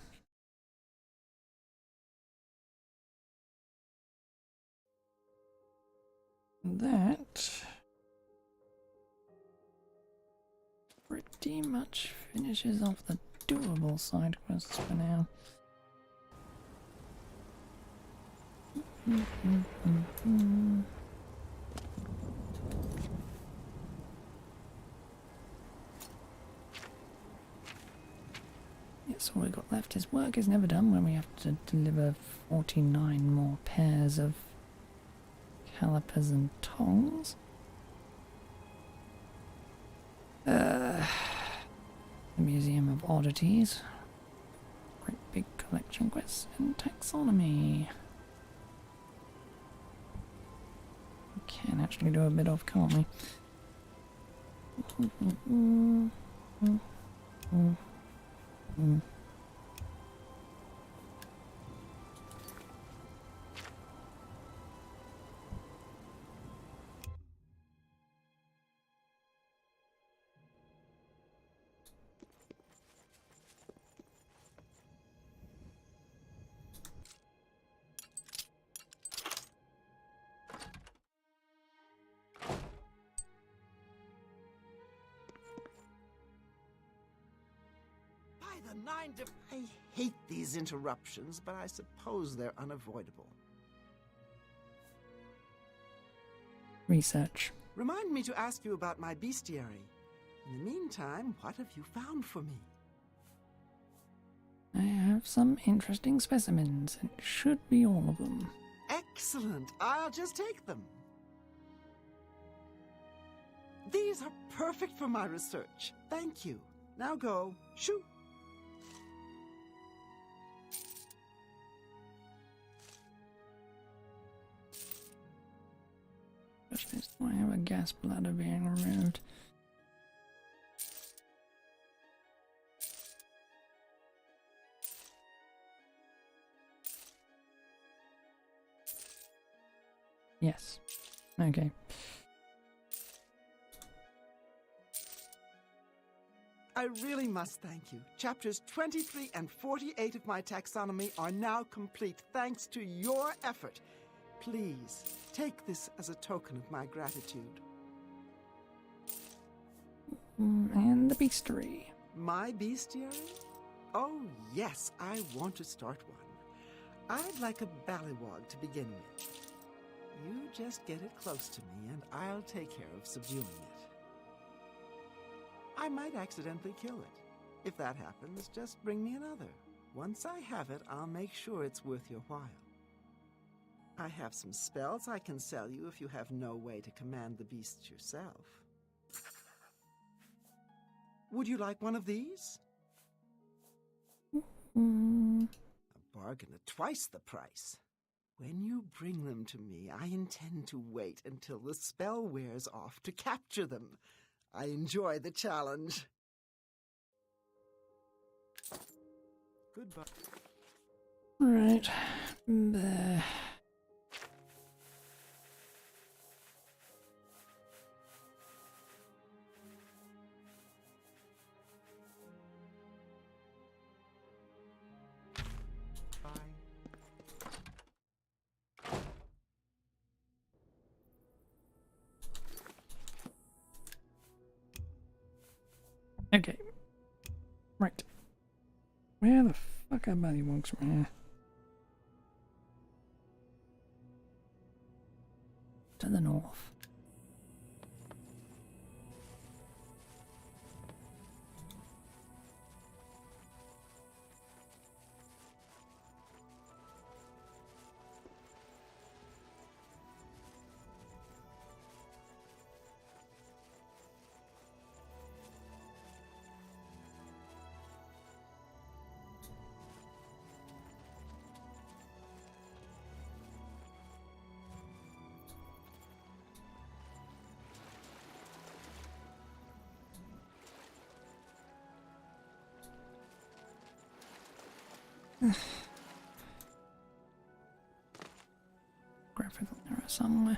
That pretty much finishes off the doable side quests for now. Yes, all we got left is work is never done when we have to deliver 49 more pairs of calipers and tongs. The Museum of Oddities. Great big collection quests and taxonomy. We can actually do a bit of, can't we?
I hate these interruptions, but I suppose they're unavoidable.
research.
Remind me to ask you about my bestiary. In the meantime, what have you found for me?
I have some interesting specimens. It should be all of them.
Excellent. I'll just take them. These are perfect for my research. Thank you. Now go. Shoo!
Question is, do I have a gas bladder being removed? Yes. Okay.
I really must thank you. Chapters 23 and 48 of my taxonomy are now complete thanks to your effort. Please, take this as a token of my gratitude.
And the bestiary.
My bestiary? Oh, yes, I want to start one. I'd like a ballywog to begin with. You just get it close to me, and I'll take care of subduing it. I might accidentally kill it. If that happens, just bring me another. Once I have it, I'll make sure it's worth your while. I have some spells I can sell you if you have no way to command the beasts yourself. Would you like one of these? A bargain at twice the price. When you bring them to me, I intend to wait until the spell wears off to capture them. I enjoy the challenge. Goodbye.
Right. There. Okay. Right. Where the fuck are ballywogs from here? To the north. Graphical error somewhere.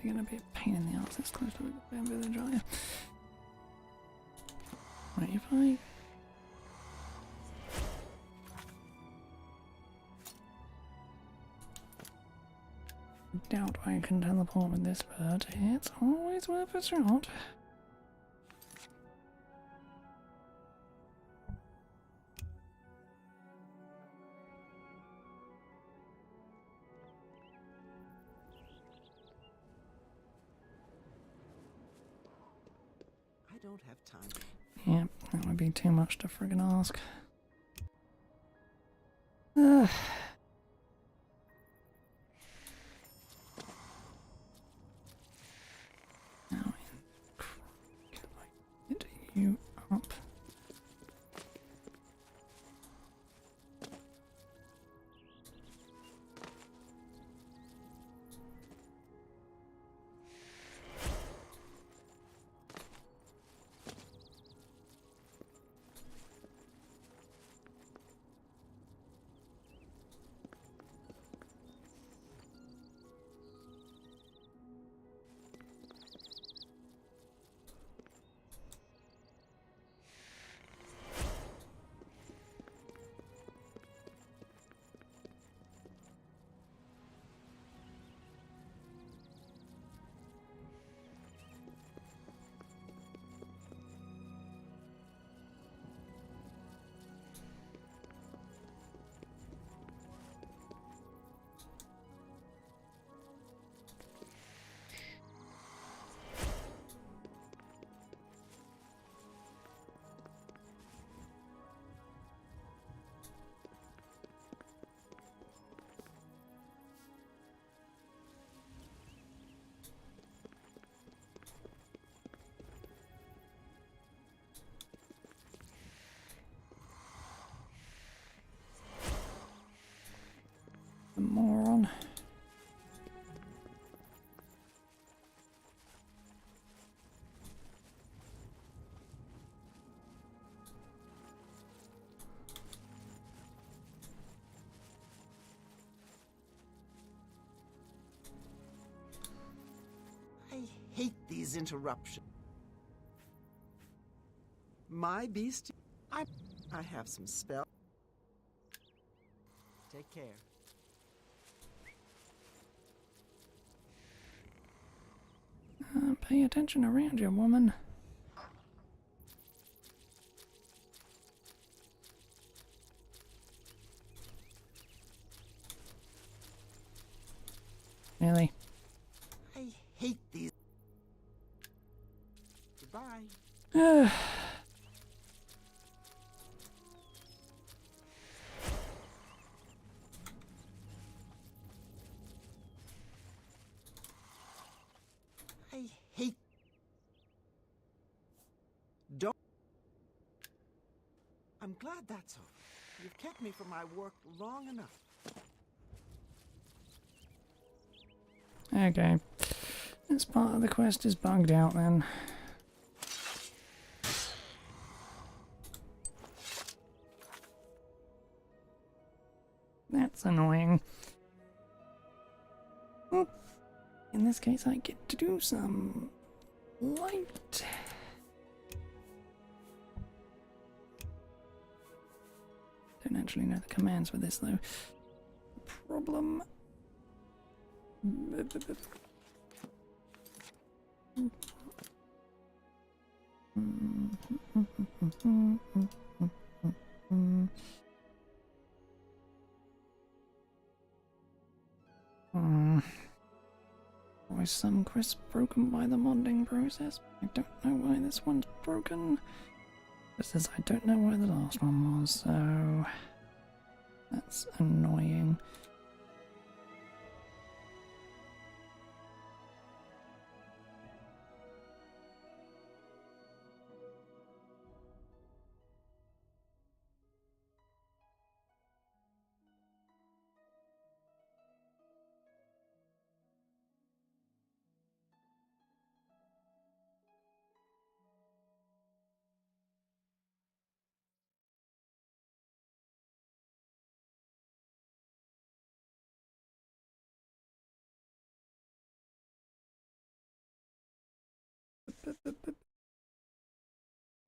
you're going to be a pain in the ass this close to the damn village, aren't you? Right, if I... doubt I can teleport with this bird. It's always worth a shot.
I don't have time.
Yeah, that would be too much to friggin' ask. Ugh. Now, can I get you up? The moron.
I hate these interruptions. My beast. I have some spell. Take care.
Pay attention around you, woman. Really?
I hate these. Goodbye. I hate. Don't. I'm glad that's over. You've kept me from my work long enough.
Okay. This part of the quest is bugged out then. That's annoying. Well, in this case I get to do some light. Don't actually know the commands for this though. Problem. Was some crisp broken by the modding process? I don't know why this one's broken. It says I don't know where the last one was, so that's annoying.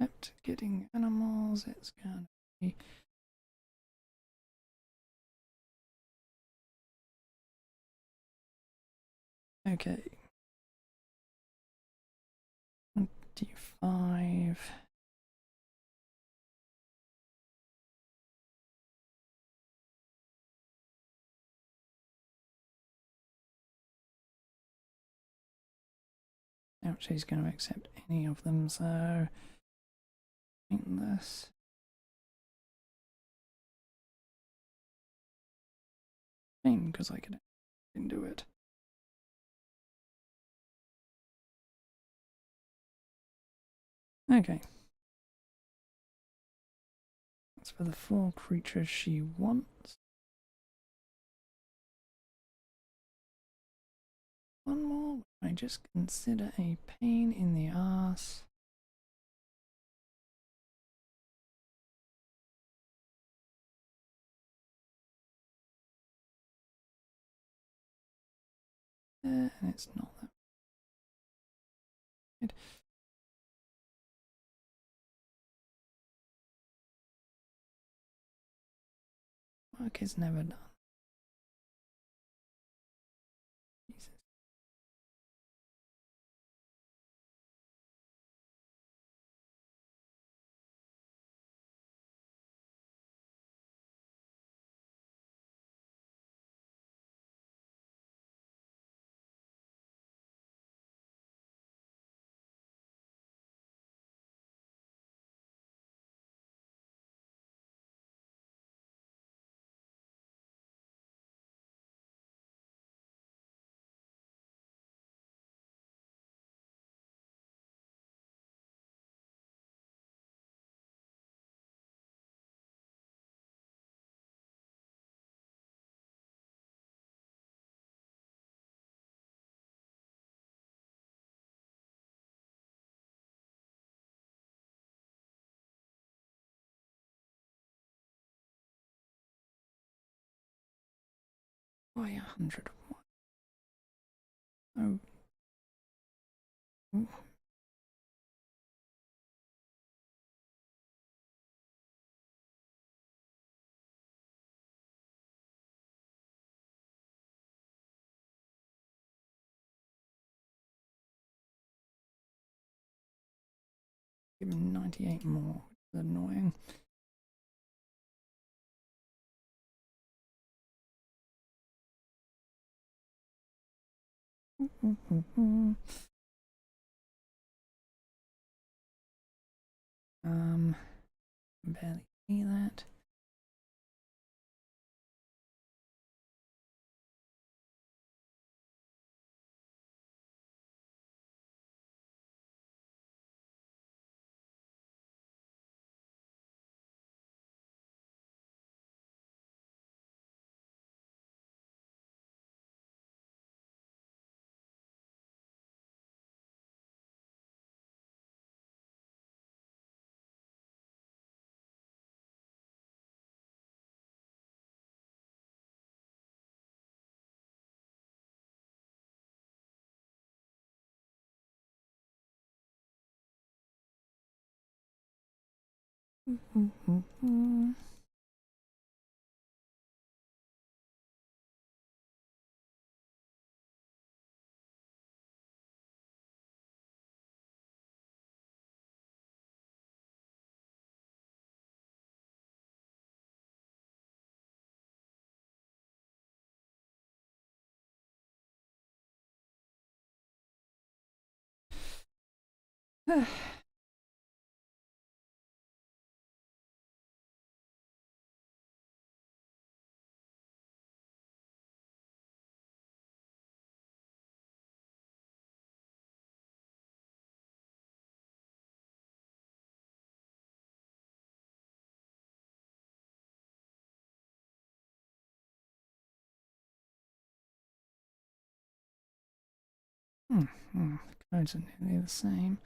Except getting animals, it's gonna be okay. 25. Doubt she's going to accept any of them, so paint this. Shame, because I didn't do it. Okay. That's for the 4 creatures she wants. One more, I just consider a pain in the ass. And it's not that good. Work is never done. Jesus. Why 101? Oh. Give him 98 more, which is annoying. Barely see that. The codes are nearly the same.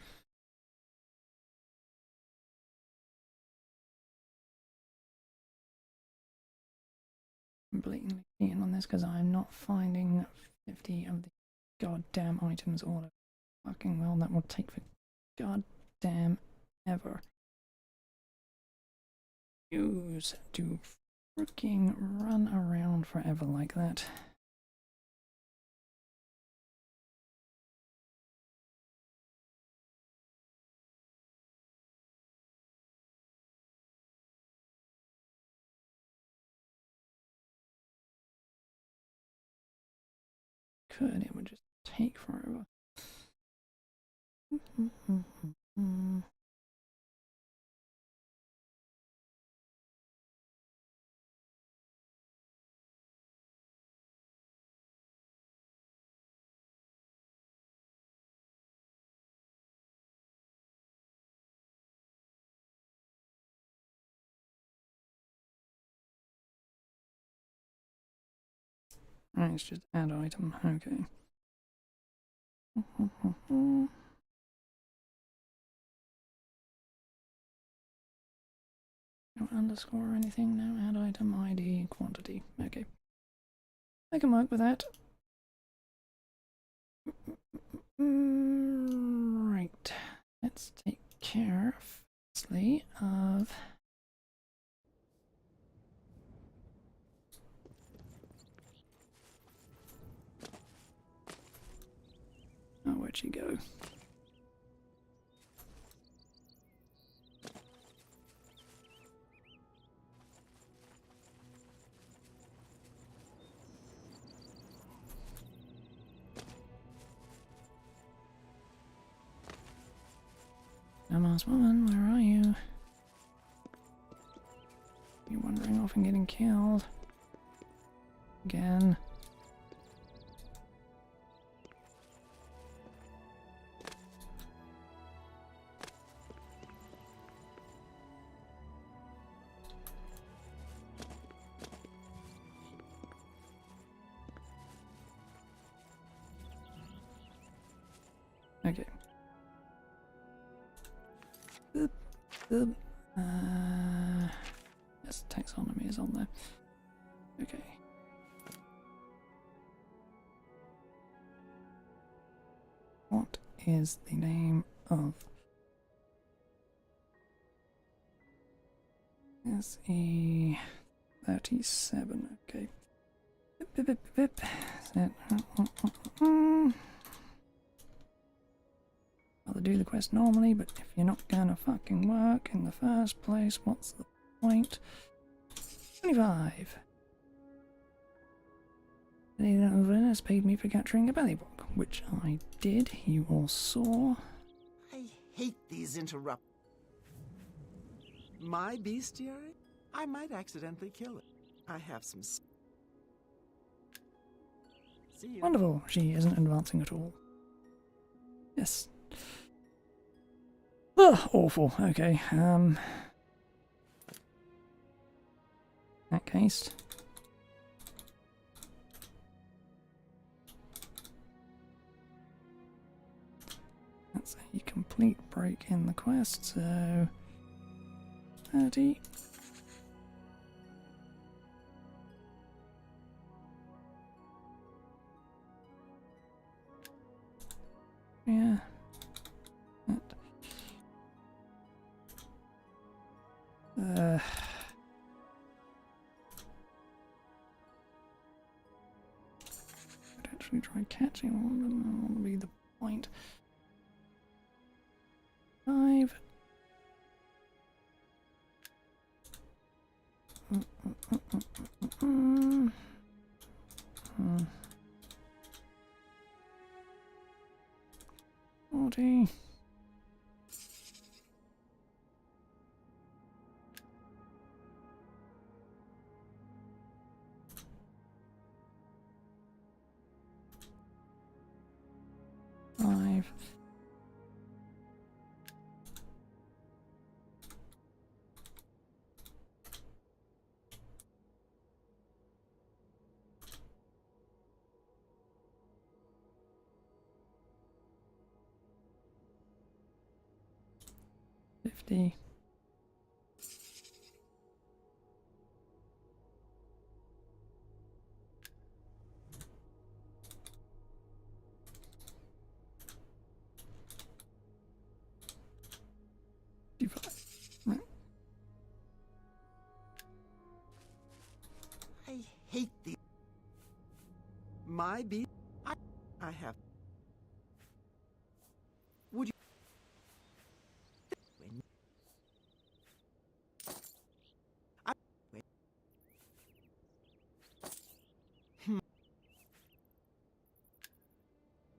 I'm blatantly keen on this because I'm not finding 50 of the goddamn items all fucking well. That will take for God damn ever use to freaking run around forever like that. It would just take forever. Right, it's just add item, okay. No underscore or anything, no add item, ID, quantity, okay. I can work with that. Right, let's take care, firstly, of... Oh, where'd she go? Dumbass woman, where are you? You're wandering off and getting killed. Again. Okay. Yes, taxonomy is on there. Okay. What is the name of SE37? Okay. I'll do the quest normally, but if you're not gonna fucking work in the first place, what's the point? 25. The Overlord has paid me for capturing a bellybog, which I did, you all saw.
I hate these interrupt. My bestiary? I might accidentally kill it. I have some... See you.
Wonderful, she isn't advancing at all. Yes. Ugh, awful, okay, in that case... That's a complete break in the quest, so... 30. Yeah. I'd actually try catching one, but that won't be the point. 5. 40. Five. $50.
I be? I have. Would you? When I wait.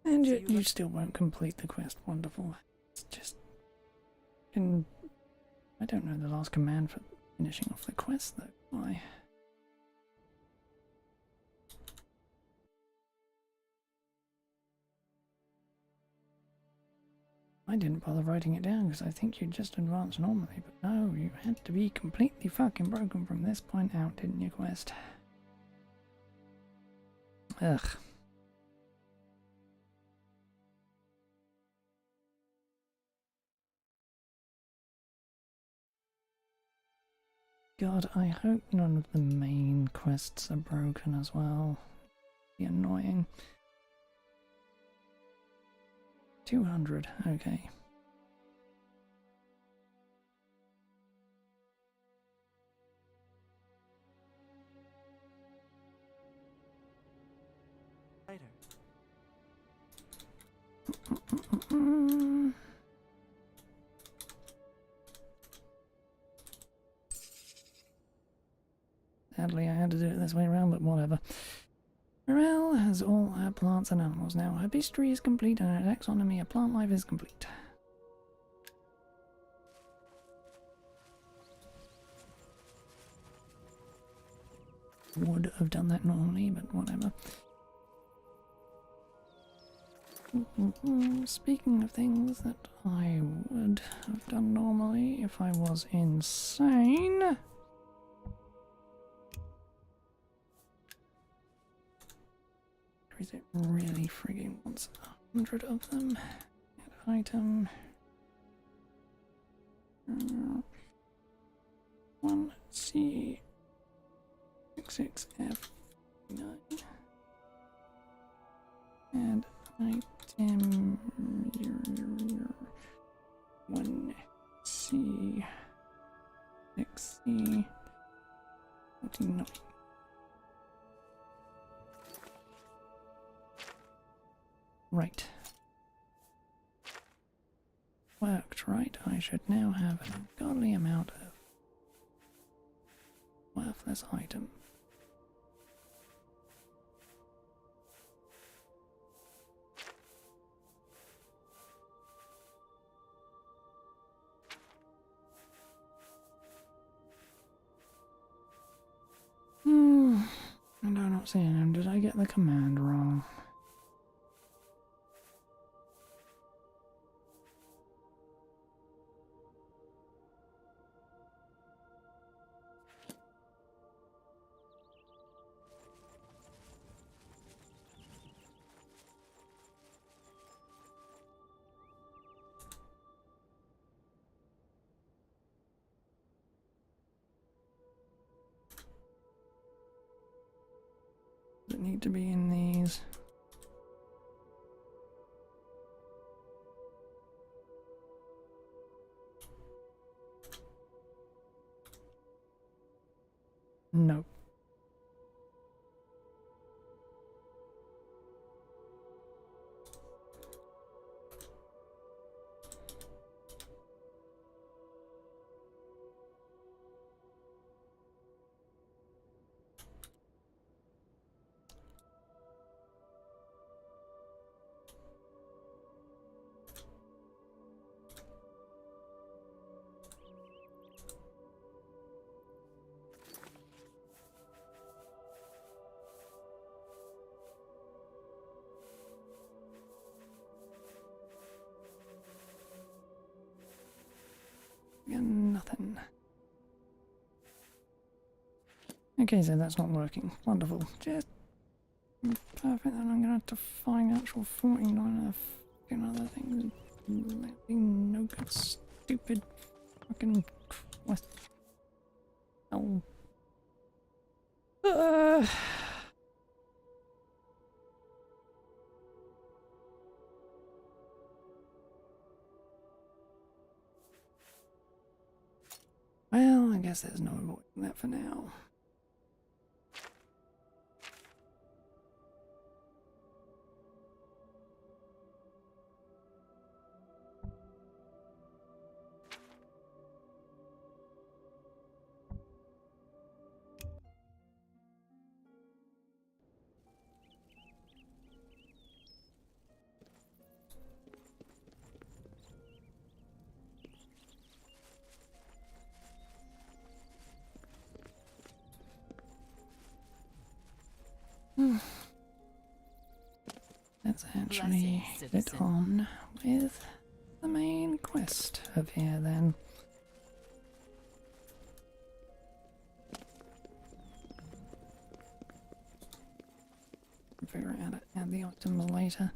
And yet you still won't complete the quest. Wonderful. It's just... I don't know the last command for finishing off the quest though. Why? I didn't bother writing it down because I think you'd just advance normally, but no, you had to be completely fucking broken from this point out, didn't you, quest? Ugh. God, I hope none of the main quests are broken as well. Be annoying. 200, okay.
Later.
Sadly, I had to do it this way around, but whatever. Morel has all her plants and animals now. Her bestiary is complete and her taxonomy of plant life is complete. Would have done that normally, but whatever. Speaking of things that I would have done normally if I was insane... Is it really frigging wants 100 of them? Add item. 1C66F9. And item 1C6C49. Right. Worked, right? I should now have an ungodly amount of worthless item. And I'm not seeing him. Did I get the command wrong? Does it need to be in these? No. Nothing. Okay, so that's not working. Wonderful. Just perfect. Then I'm gonna have to find actual 49 of fucking other things. No good, stupid fucking quest. Oh. Well, I guess there's no avoiding that for now. Let's actually
Blessings,
get
citizen.
on with the main quest of here then. Figure out how to add the items later.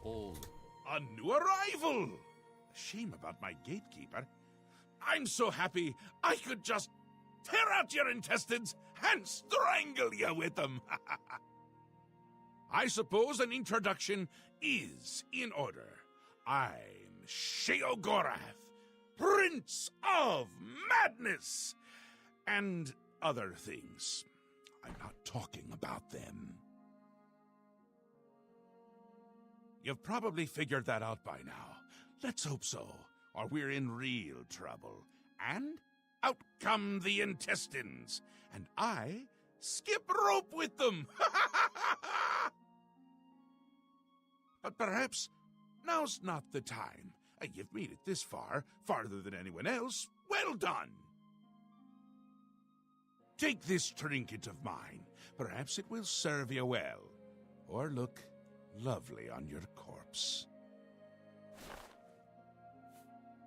All a new arrival! Shame about my gatekeeper. I'm so happy I could just tear out your intestines and strangle you with them. I suppose an introduction is in order. I'm Sheogath, Prince of Madness, and other things. I'm not talking about them. You've probably figured that out by now. Let's hope so, or we're in real trouble. And out come the intestines, and I skip rope with them. But perhaps now's not the time. You've made it this far, farther than anyone else. Well done. Take this trinket of mine. Perhaps it will serve you well, or look lovely on your corpse.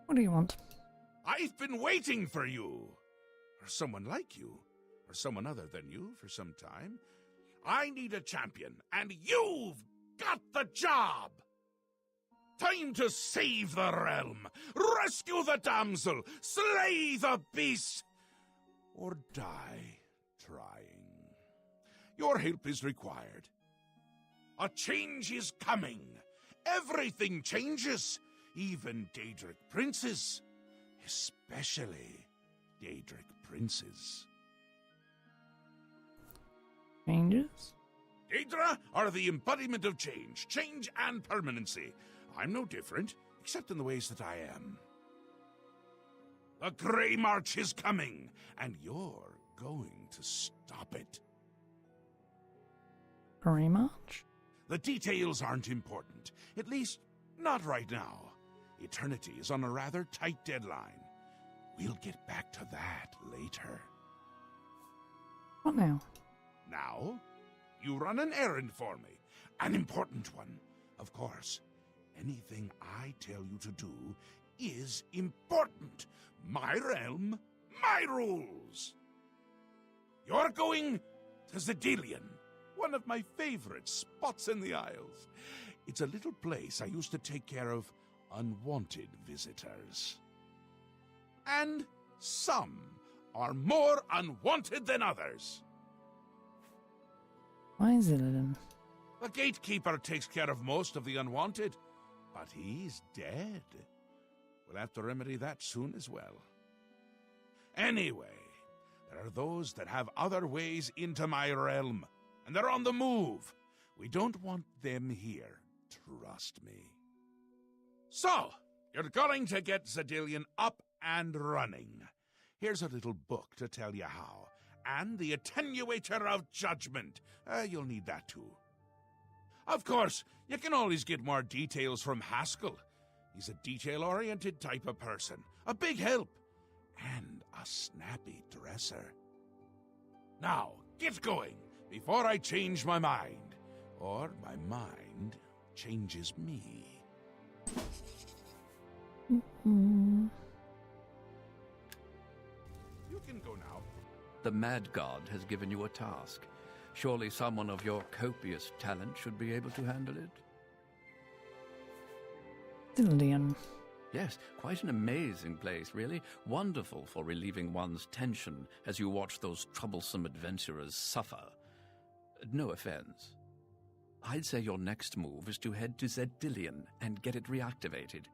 What do you want?
I've been waiting for you, or someone like you, or someone other than you for some time. I need a champion, and you've got the job! Time to save the realm, rescue the damsel, slay the beast, or die trying. Your help is required. A change is coming. Everything changes, even Daedric princes, especially Daedric princes.
Changes?
Daedra are the embodiment of change and permanency. I'm no different, except in the ways that I am. The Grey March is coming, and you're going to stop it.
Grey March?
The details aren't important, at least not right now. Eternity is on a rather tight deadline. We'll get back to that later.
What now?
Now, you run an errand for me. An important one, of course. Anything I tell you to do is important. My realm, my rules. You're going to Zedilian, one of my favorite spots in the Isles. It's a little place I used to take care of unwanted visitors. And some are more unwanted than others.
Why is it in?
The gatekeeper takes care of most of the unwanted, but he's dead. We'll have to remedy that soon as well. Anyway, there are those that have other ways into my realm, and they're on the move. We don't want them here, trust me. So, you're going to get Zedilian up and running. Here's a little book to tell you how, and the Attenuator of Judgment. You'll need that too. Of course, you can always get more details from Haskell. He's a detail-oriented type of person, a big help, and a snappy dresser. Now, get going, before I change my mind, or my mind changes me.
Mm-hmm.
You can go now.
The Mad God has given you a task. Surely someone of your copious talent should be able to handle it?
Dillian.
Yes, quite an amazing place, really. Wonderful for relieving one's tension as you watch those troublesome adventurers suffer. No offense. I'd say your next move is to head to Zedilian and get it reactivated.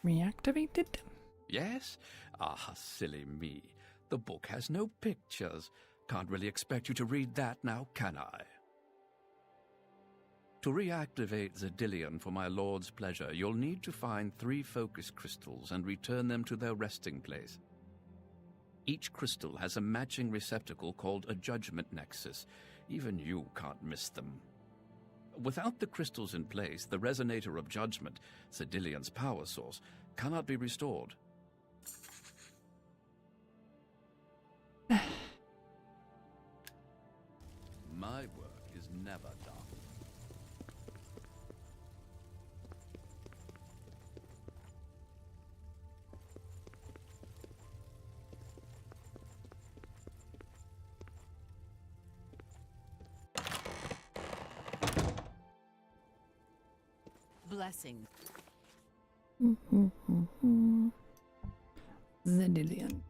Reactivated?
Yes? Ah, silly me. The book has no pictures. Can't really expect you to read that now, can I? To reactivate Zedilian for my lord's pleasure, you'll need to find 3 focus crystals and return them to their resting place. Each crystal has a matching receptacle called a judgment nexus. Even you can't miss them. Without the crystals in place, the resonator of judgment, Cedilion's power source, cannot be restored. My work is never done.
Blessing.
Cedillion.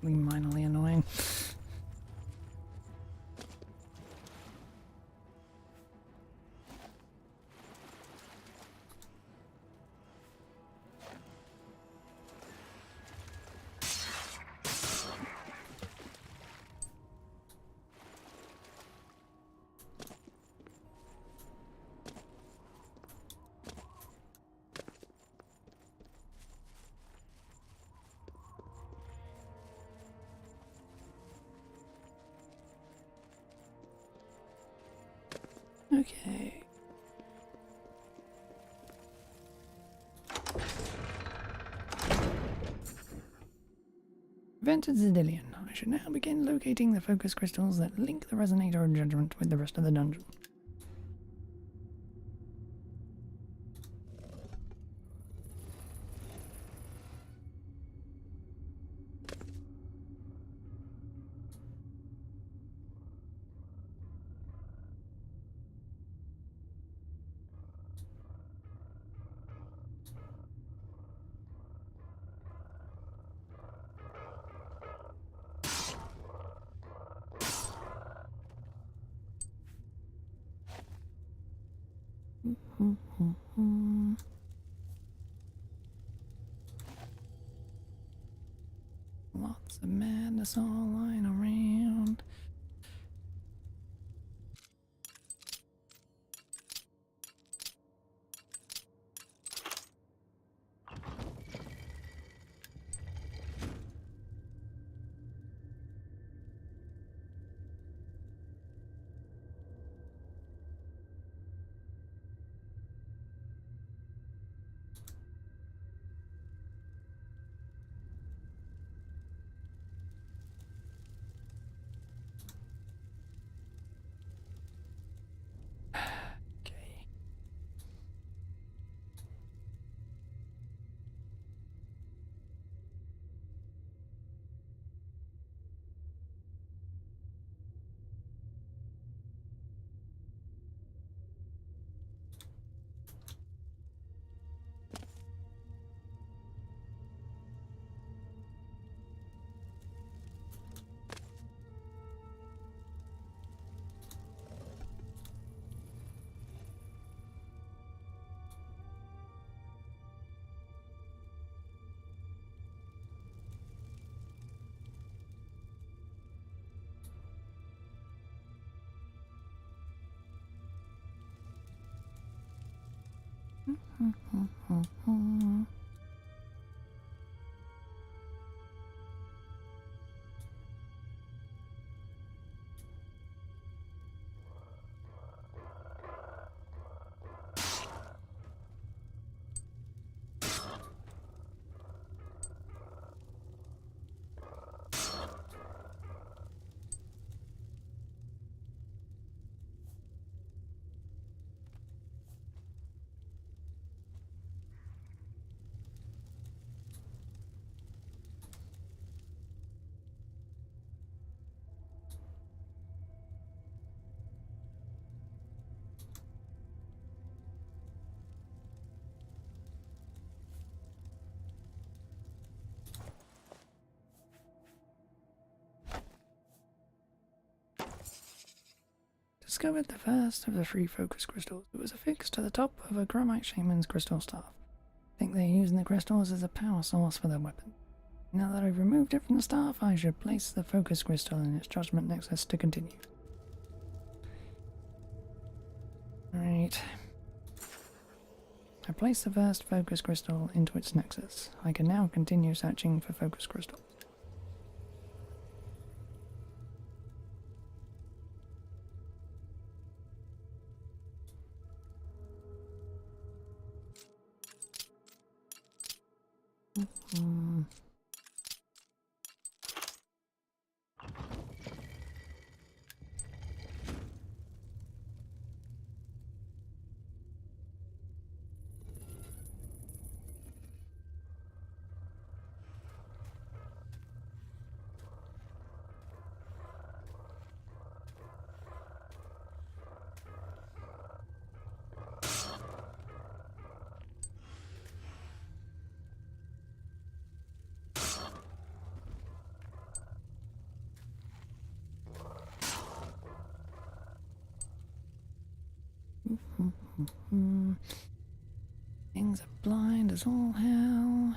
Minorly annoying. Okay. Invented Cedillion. I should now begin locating the focus crystals that link the resonator of judgment with the rest of the dungeon. Lots of madness all lying around. Discovered the first of the 3 focus crystals. It was affixed to the top of a Chromite Shaman's crystal staff. think they're using the crystals as a power source for their weapon. Now that I've removed it from the staff, I should place the focus crystal in its judgment nexus to continue. Right. I placed the first focus crystal into its nexus. I can now continue searching for focus crystals. Things are blind as all hell.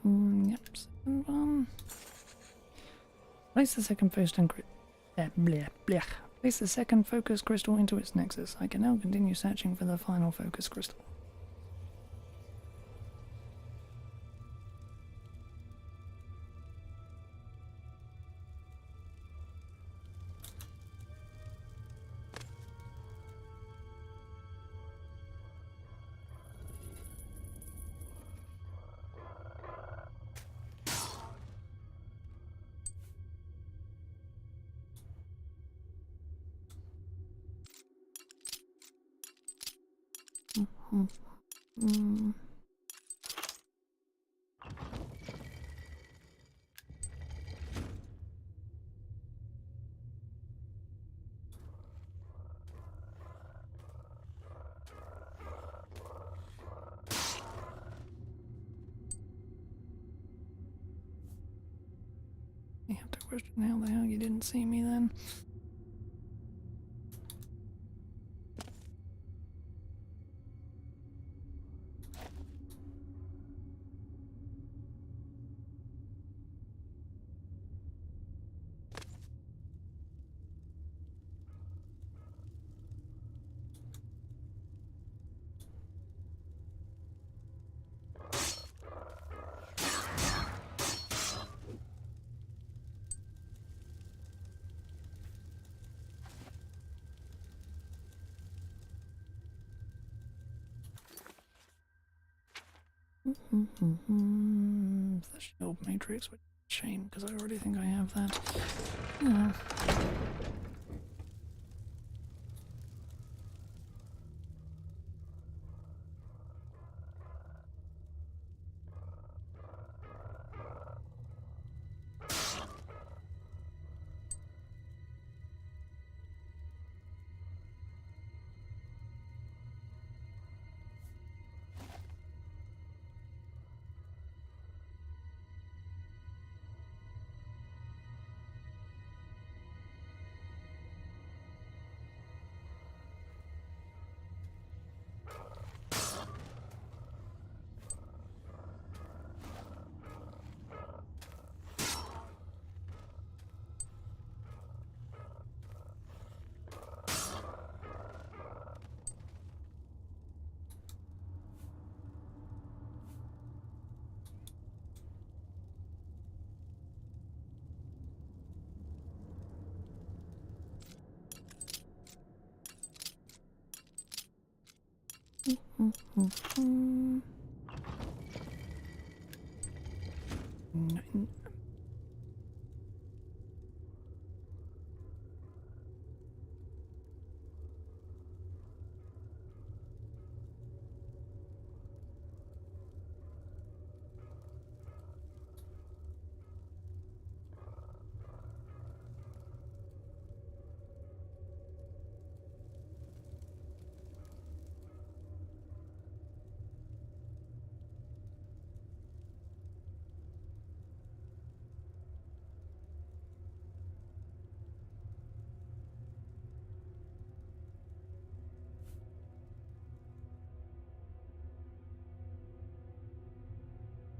Yep, second one. Place the second Place the second focus crystal into its nexus. I can now continue searching for the final focus crystal. You have to question how the hell you didn't see me then. The shield matrix, which is a shame because I already think I have that. Yeah.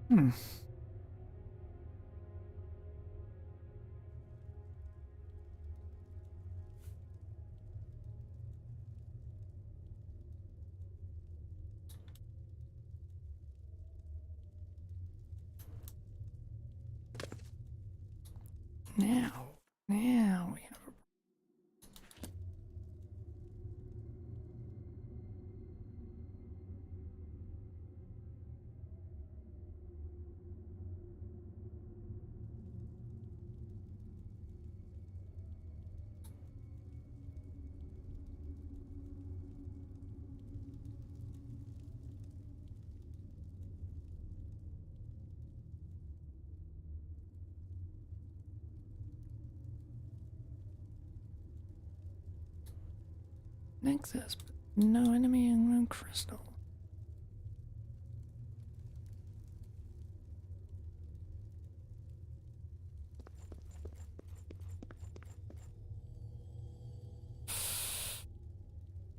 Hmm. Now we have a nexus, but no enemy and no crystal.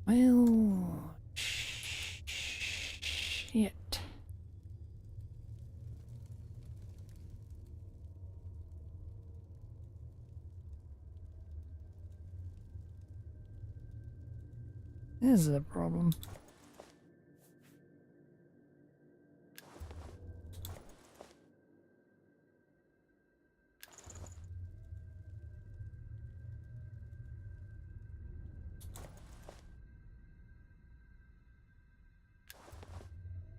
Well, shit. This is a problem.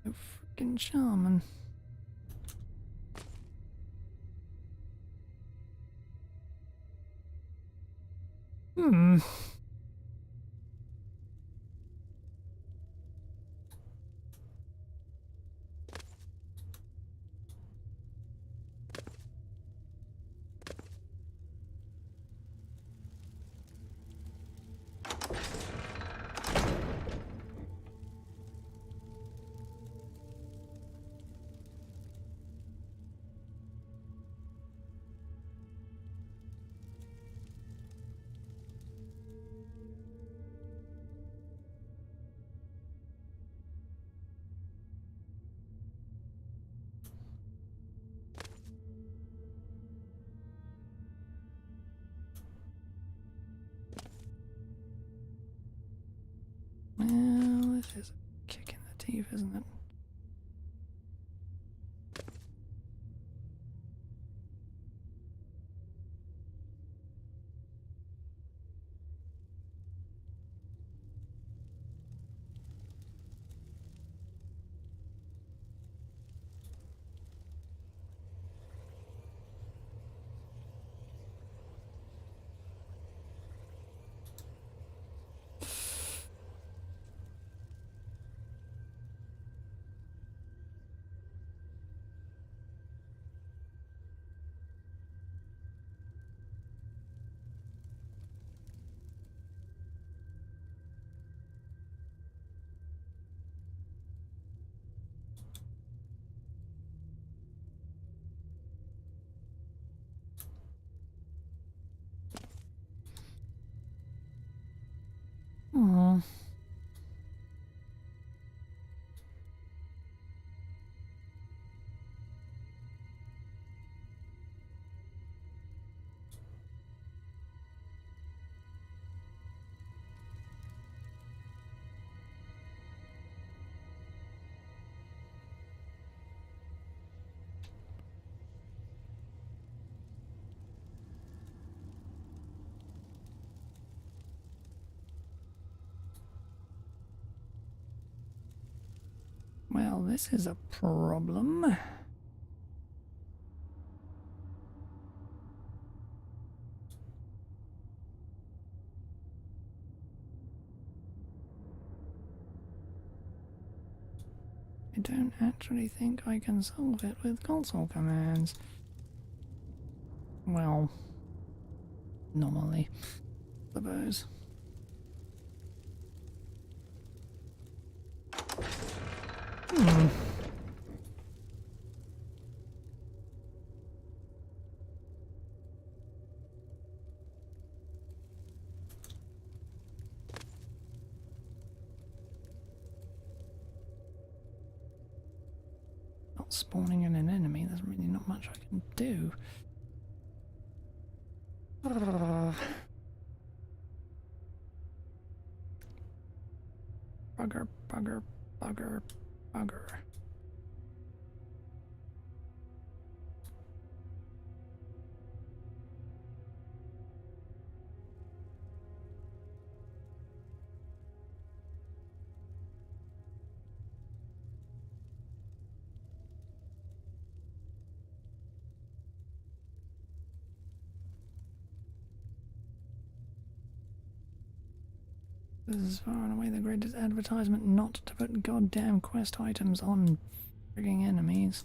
No freaking shaman. Hmm. Well, this is a kick in the teeth, isn't it? Well, this is a problem. I don't actually think I can solve it with console commands. Well, normally, I suppose. Hmm. Not spawning in an enemy, there's really not much I can do. Bugger, bugger, bugger, bugger. This is far and away the greatest advertisement not to put goddamn quest items on frigging enemies.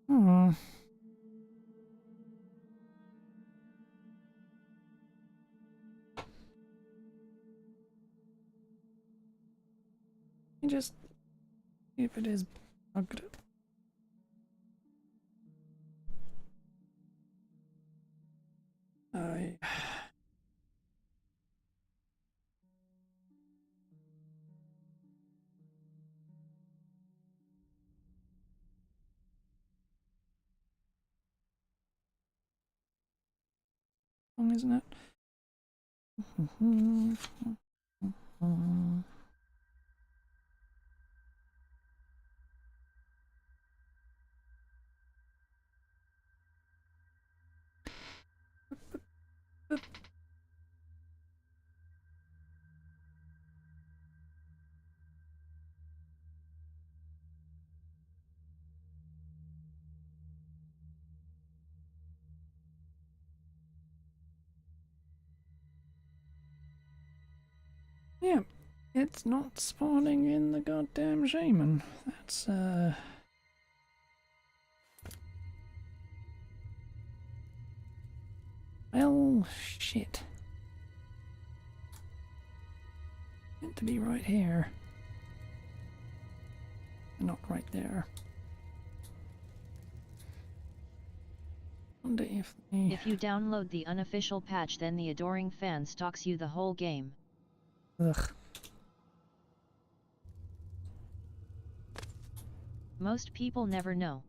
Hmm. Just if it is bugged. I long, isn't it? Yeah, it's not spawning in the goddamn shaman. That's well, shit. Meant to be right here. Not right there. Wonder if the...
If you download the unofficial patch, then the adoring fan stalks you the whole game.
Ugh.
Most people never know.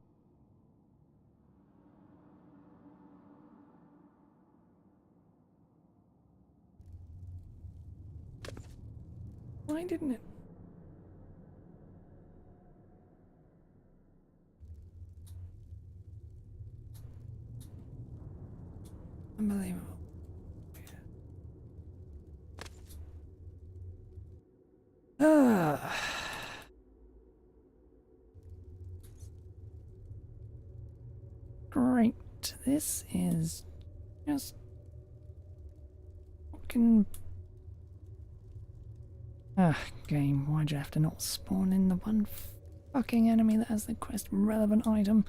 Why didn't it? Unbelievable. Ah. Great. This is just fucking... game. Why'd you have to not spawn in the one fucking enemy that has the quest relevant item?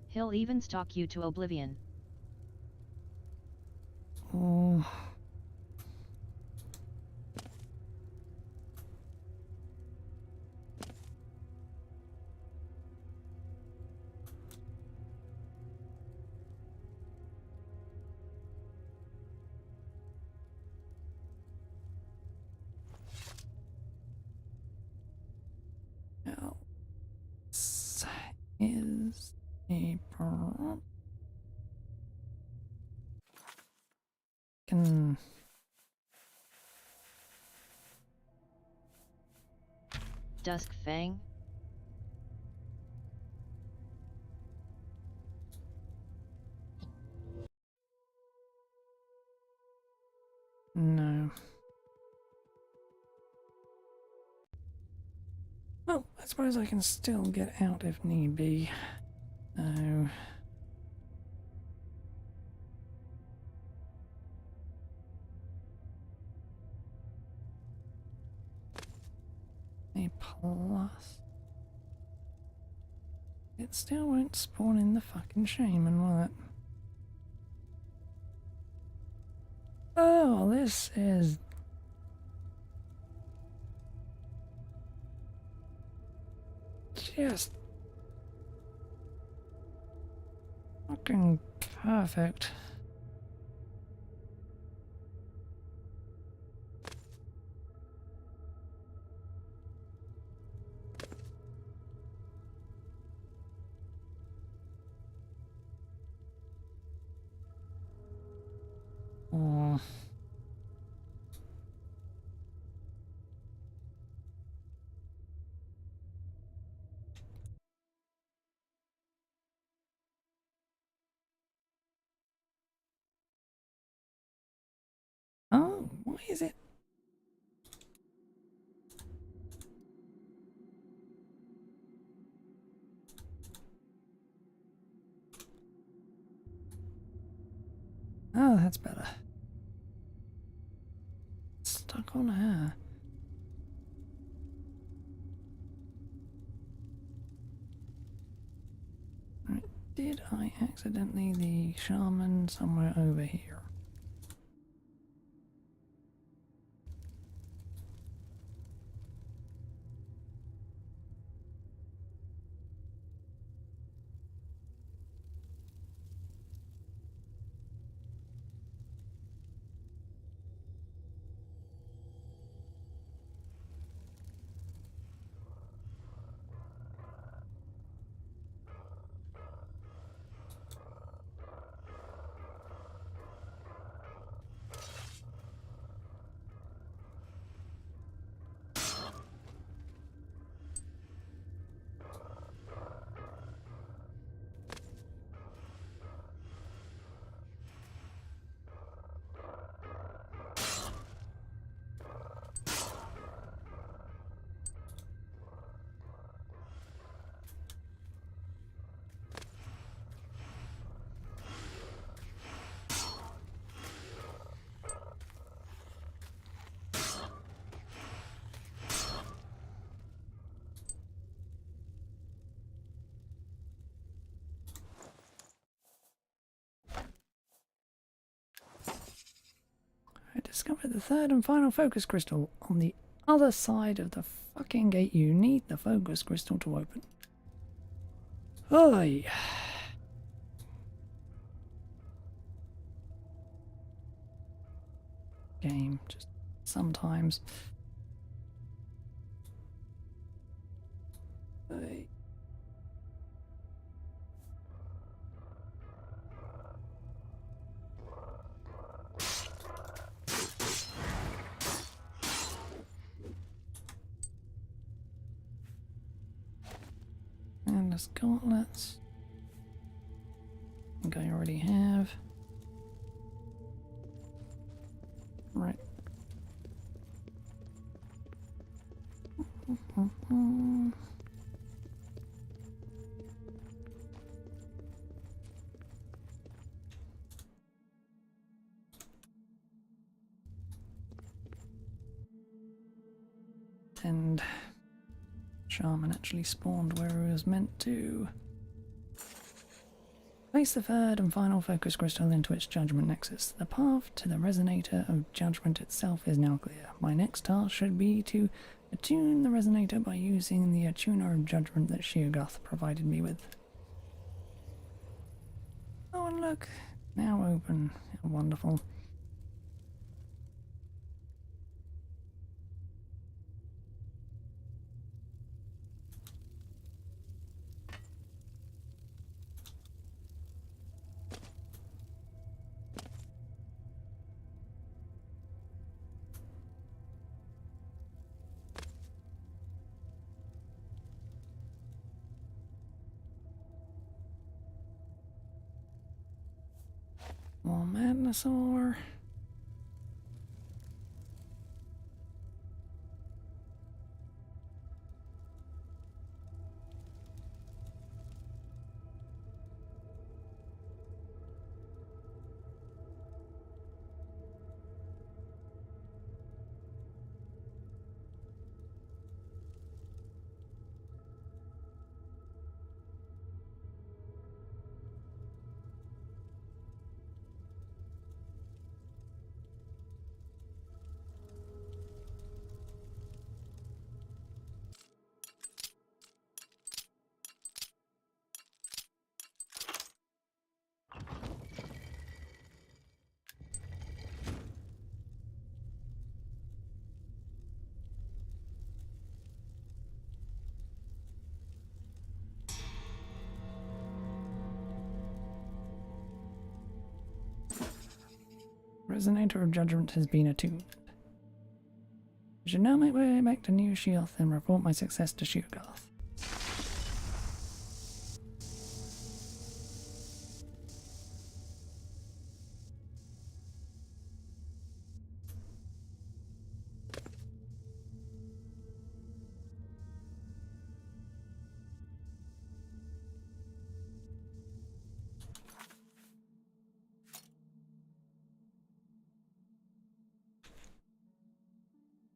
He'll even stalk you to Oblivion.
Oh. Now, this is a problem. can...
Dusk Fang?
No. Well, I suppose I can still get out if need be. So... a plus... It still won't spawn in the fucking shaman, will it? Oh, this is... just... fucking perfect. Oh. Oh, why is it? Oh, that's better. Stuck on her. Right, did I accidentally the shaman somewhere over here? I discovered the third and final focus crystal on the other side of the fucking gate. You need the focus crystal to open. Oi! Game, just sometimes. Oi. And there's gauntlets. I think I already have. Right. And shaman actually spawned where he was meant to. Place the third and final focus crystal into its judgment nexus. The path to the resonator of judgment itself is now clear. My next task should be to attune the resonator by using the attuner of judgment that sheogath provided me with. Oh, and look, now open. How wonderful. More Madnosaur. Resonator of Judgment has been attuned. I should now make my way back to New Sheogath and report my success to Sheogath.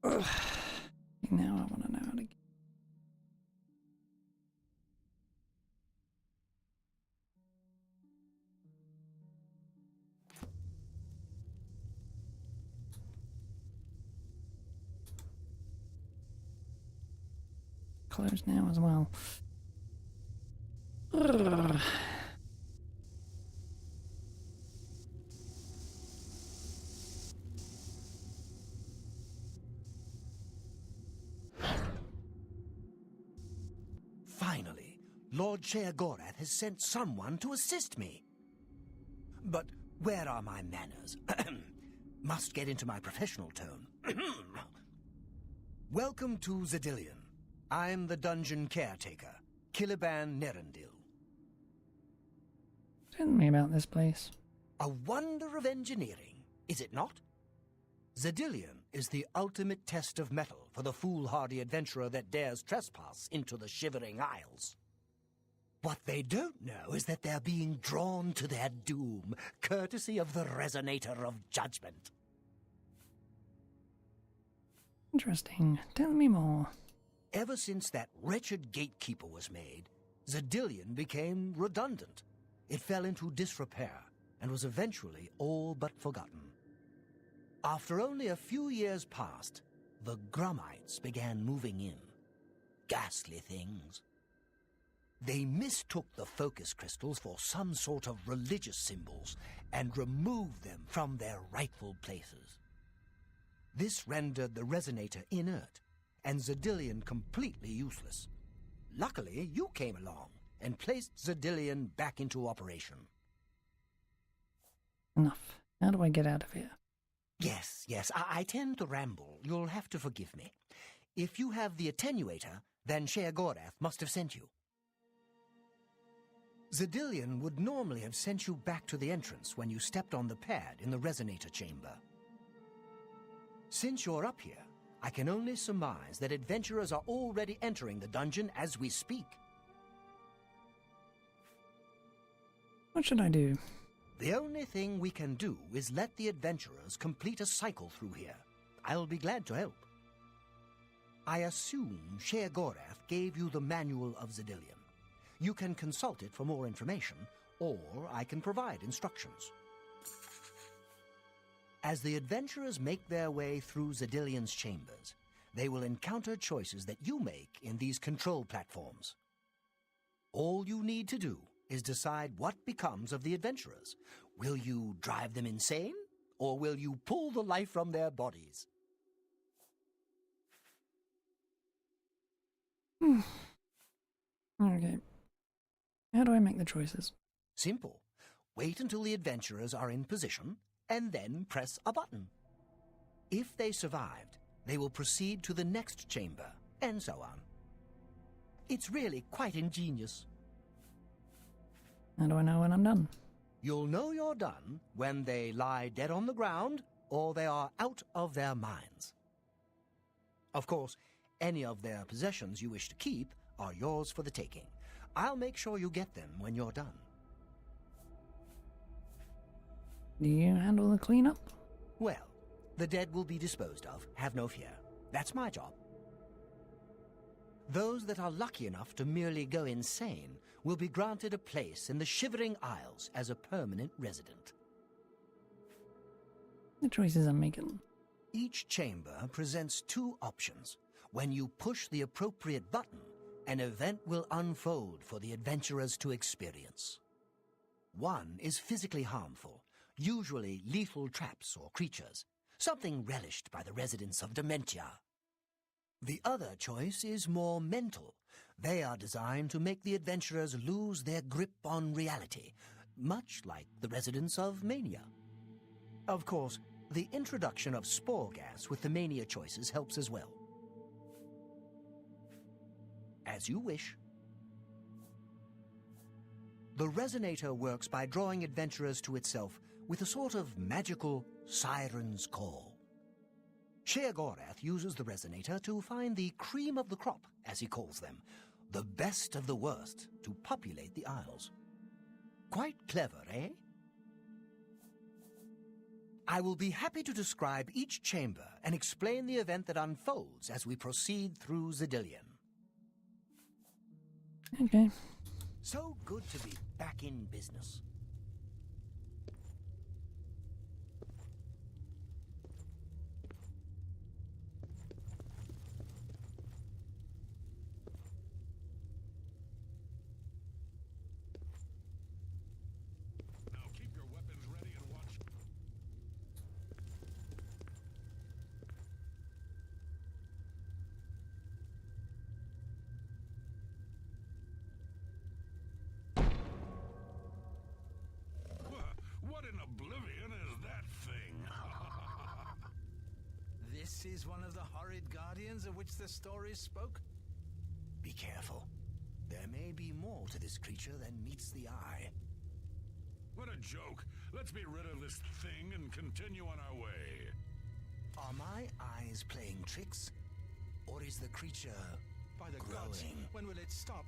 Ugh. Now I want to know how to get... Closed now as well. Ugh.
Finally, Lord sheogath has sent someone to assist me. But where are my manners? Must get into my professional tone. Welcome to Zadillion. I'm the dungeon caretaker, Caliban Nerendil.
Tell me about this place.
A wonder of engineering, is it not? Zadillion is the ultimate test of mettle for the foolhardy adventurer that dares trespass into the Shivering Isles. What they don't know is that they're being drawn to their doom, courtesy of the Resonator of Judgment.
Interesting. Tell me more.
Ever since that wretched gatekeeper was made, Zadillion became redundant. It fell into disrepair and was eventually all but forgotten. After only a few years passed, the Grummites began moving in. Ghastly things. They mistook the focus crystals for some sort of religious symbols and removed them from their rightful places. This rendered the Resonator inert and Zadillion completely useless. Luckily, you came along and placed Zadillion back into operation.
Enough. How do I get out of here?
Yes, I tend to ramble. You'll have to forgive me. If you have the attenuator, then sheogath must have sent you. Zadillion would normally have sent you back to the entrance when you stepped on the pad in the Resonator chamber. Since you're up here, I can only surmise that adventurers are already entering the dungeon as we speak.
What should I do?
The only thing we can do is let the adventurers complete a cycle through here. I'll be glad to help. I assume sheogath gave you the Manual of Zadillion. You can consult it for more information, or I can provide instructions. As the adventurers make their way through Zadillion's chambers, they will encounter choices that you make in these control platforms. All you need to do is decide what becomes of the adventurers. Will you drive them insane, or will you pull the life from their bodies?
Okay. How do I make the choices?
Simple. Wait until the adventurers are in position, and then press a button. If they survived, they will proceed to the next chamber, and so on. It's really quite ingenious.
How do I know when I'm done?
You'll know you're done when they lie dead on the ground or they are out of their minds. Of course, any of their possessions you wish to keep are yours for the taking. I'll make sure you get them when you're done.
Do you handle the cleanup?
Well, the dead will be disposed of, have no fear. That's my job. Those that are lucky enough to merely go insane will be granted a place in the Shivering Isles as a permanent resident.
The choices I'm making.
Each chamber presents two options. When you push the appropriate button, an event will unfold for the adventurers to experience. One is physically harmful, usually lethal traps or creatures, something relished by the residents of Dementia. The other choice is more mental. They are designed to make the adventurers lose their grip on reality, much like the residents of Mania. Of course, the introduction of spore gas with the Mania choices helps as well. As you wish. The resonator works by drawing adventurers to itself with a sort of magical siren's call. Sheogath uses the resonator to find the cream of the crop, as he calls them, the best of the worst, to populate the Isles. Quite clever, eh? I will be happy to describe each chamber and explain the event that unfolds as we proceed through Zidillion.
Okay.
So good to be back in business.
Now keep your weapons ready and watch. What in Oblivion is that thing?
This is one of the horrid guardians of which the stories spoke?
Be careful. There may be more to this creature than meets the eye.
What a joke. Let's be rid of this thing and continue on our way.
Are my eyes playing tricks? Or is the creature
By the
growing?
gods, when will it stop?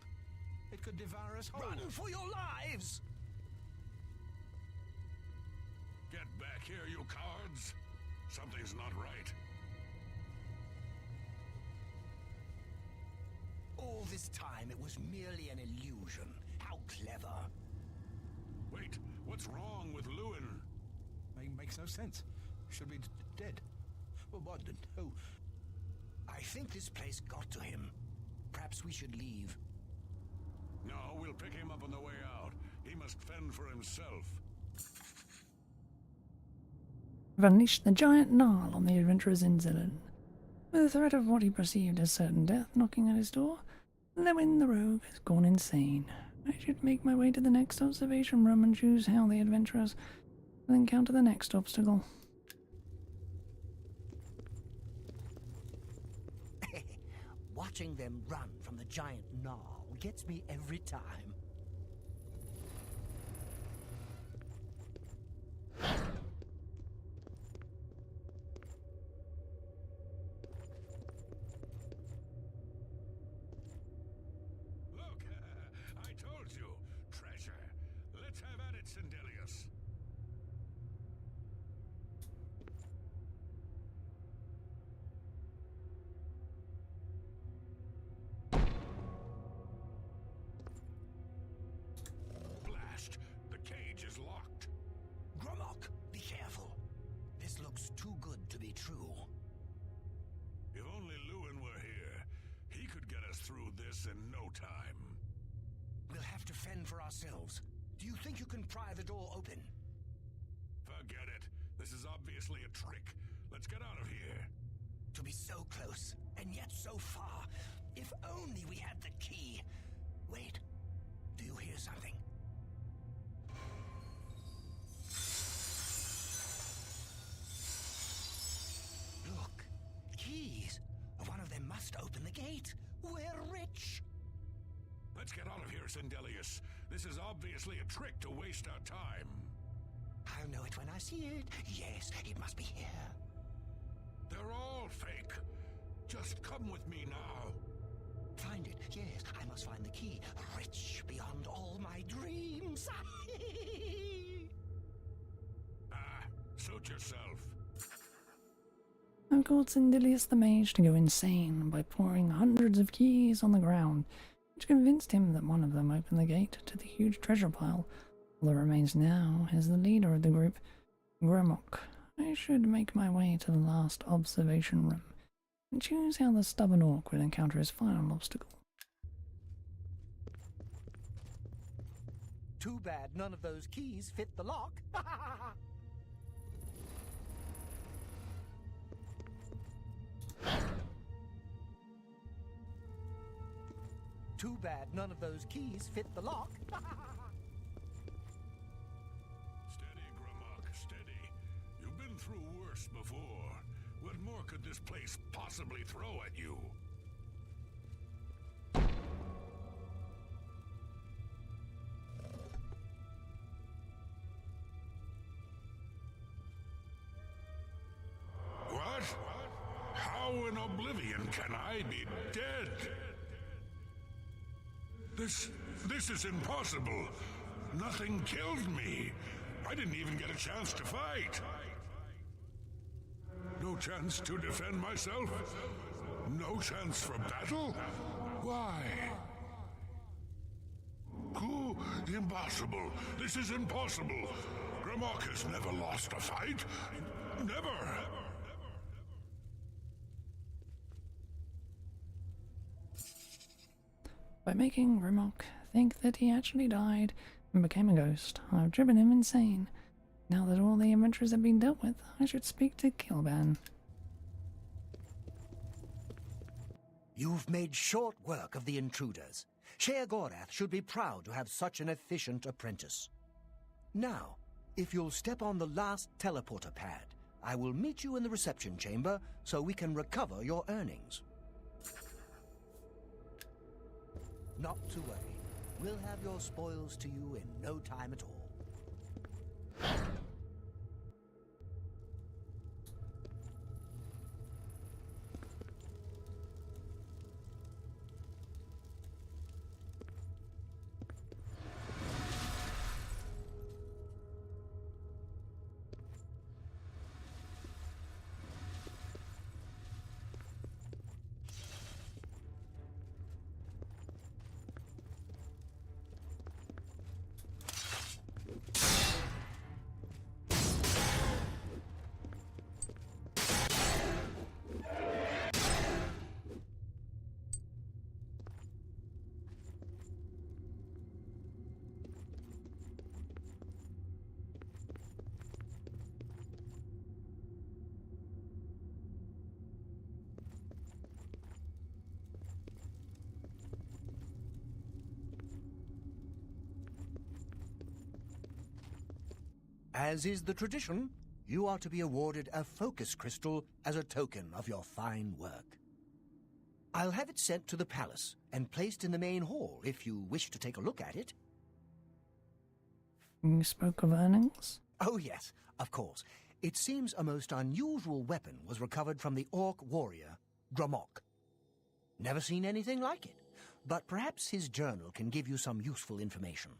It could devour us whole.
Run for your lives!
Get back here, you cowards. Something's not right.
All this time it was merely an illusion. How clever.
Wait, what's wrong with Lewin?
Makes no sense. Should be dead. Well, what? Oh,
I think this place got to him. Perhaps we should leave.
No, we'll pick him up on the way out. He must fend for himself.
I've unleashed the giant Gnarl on the adventurers in Zidillion. With the threat of what he perceived as certain death knocking at his door, Lewin the rogue has gone insane. I should make my way to the next observation room and choose how the adventurers will encounter the next obstacle.
Watching them run from the giant Gnarl gets me every time.
Look, I told you. Treasure. Let's have at it, Sindelius. Blast! The cage is locked.
Gromok, be careful. This looks too good to be true.
If only Lewin were here, he could get us through this in no time.
We'll have to fend for ourselves. Do you think you can pry the door open?
Forget it. This is obviously a trick. Let's get out of here.
To be so close, and yet so far. If only we had the key. Wait, do you hear something? Look, keys. One of them must open the gate. We're rich.
Let's get out of here, Sindelius. This is obviously a trick to waste our time.
I'll know it when I see it. Yes, it must be here.
They're all fake. Just come with me now.
Find it, yes. I must find the key. Rich beyond all my dreams.
Suit yourself.
I've caused Sindelius the mage to go insane by pouring hundreds of keys on the ground, which convinced him that one of them opened the gate to the huge treasure pile. All that remains now is the leader of the group, Gremok. I should make my way to the last observation room and choose how the stubborn orc will encounter his final obstacle.
Too bad none of those keys fit the lock. Too bad none of those keys fit the lock.
Steady, Gremok, steady. You've been through worse before. What more could this place possibly throw at you? What? How in Oblivion can I be dead? This is impossible. Nothing killed me. I didn't even get a chance to fight. No chance to defend myself? No chance for battle? Why? Impossible. This is impossible. Gremok has never lost a fight. Never.
By making Gremok think that he actually died and became a ghost, I've driven him insane. Now that all the adventures have been dealt with, I should speak to Kilban.
You've made short work of the intruders. sheogath should be proud to have such an efficient apprentice. Now, if you'll step on the last teleporter pad, I will meet you in the reception chamber so we can recover your earnings. Not to worry. We'll have your spoils to you in no time at all. As is the tradition, you are to be awarded a focus crystal as a token of your fine work. I'll have it sent to the palace and placed in the main hall if you wish to take a look at it.
You spoke of earnings?
Oh yes, of course. It seems a most unusual weapon was recovered from the orc warrior, Gremok. Never seen anything like it, but perhaps his journal can give you some useful information.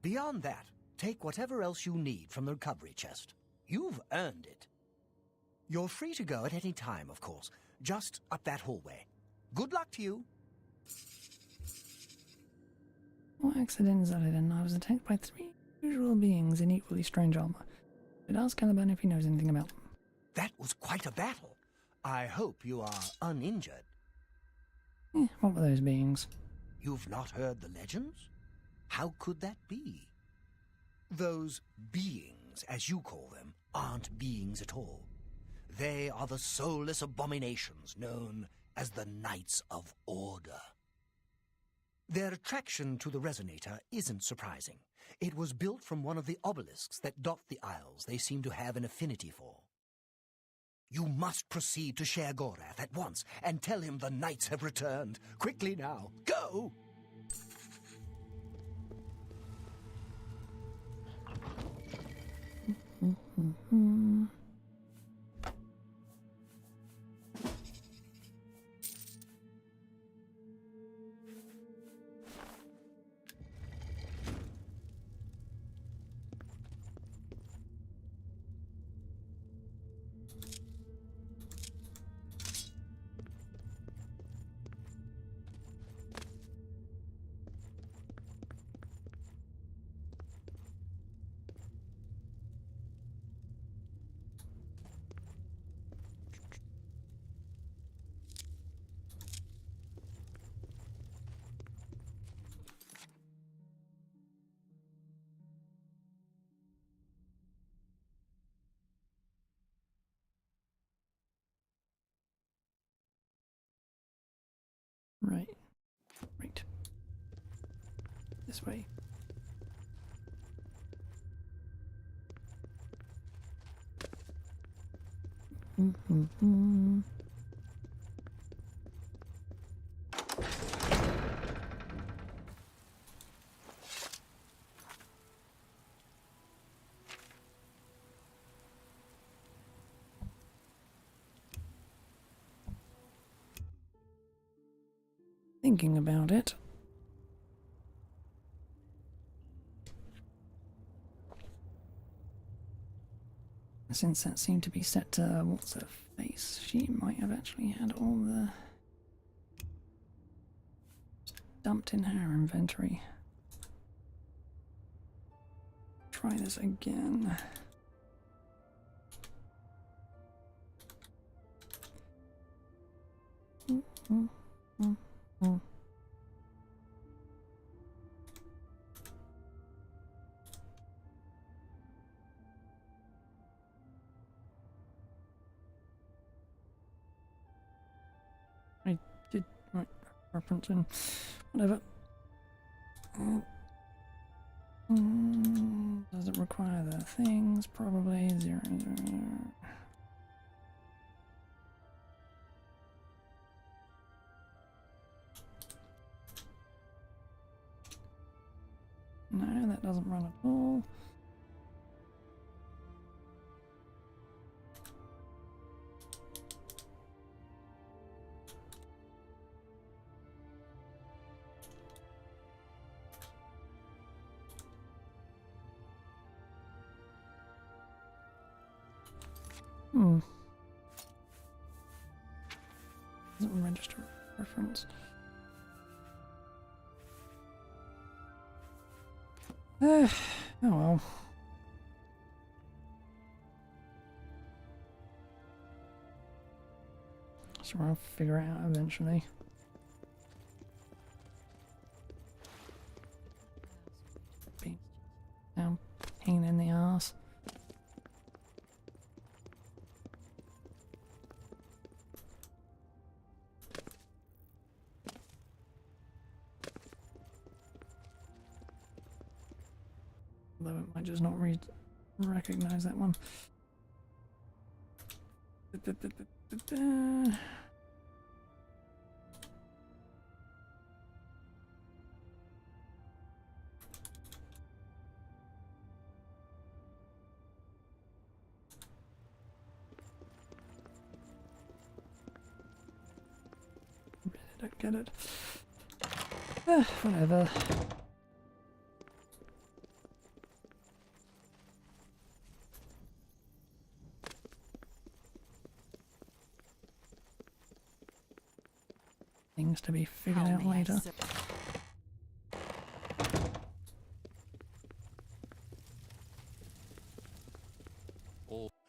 Beyond that, take whatever else you need from the recovery chest. You've earned it. You're free to go at any time, of course, just up that hallway. Good luck to you.
No accidents added, and I was attacked by 3 unusual beings in equally strange armor. Did ask Caliban if he knows anything about them.
That was quite a battle. I hope you are uninjured.
What were those beings?
You've not heard the legends? How could that be? Those beings, as you call them, aren't beings at all. They are the soulless abominations known as the Knights of Order. Their attraction to the resonator isn't surprising. It was built from one of the obelisks that dot the isles they seem to have an affinity for. You must proceed to sheogath at once and tell him the knights have returned. Quickly now, go!
This way. Thinking about it. Since that seemed to be set to what's her face, she might have actually had all the dumped in her inventory. Try this again. I did right reference in whatever. Does it require the things? Probably 0, 0, 0. No, that doesn't run at all. Doesn't register reference. Oh well. So I'll figure it out eventually. Now, pain in the ass. Although it might just not recognize that one. Really don't get it. Whatever. Things to be figured out later.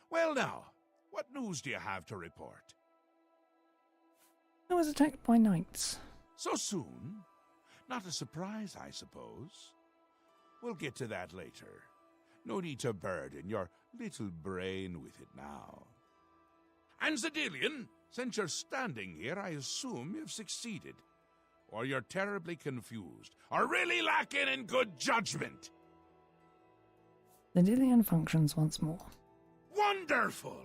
Well now, what news do you have to report?
I was attacked by knights.
So soon? Not a surprise, I suppose. We'll get to that later. No need to burden your little brain with it now. And Zedilian, since you're standing here, I assume you've succeeded. Or you're terribly confused, or really lacking in good judgment.
The Dillian functions once more.
Wonderful!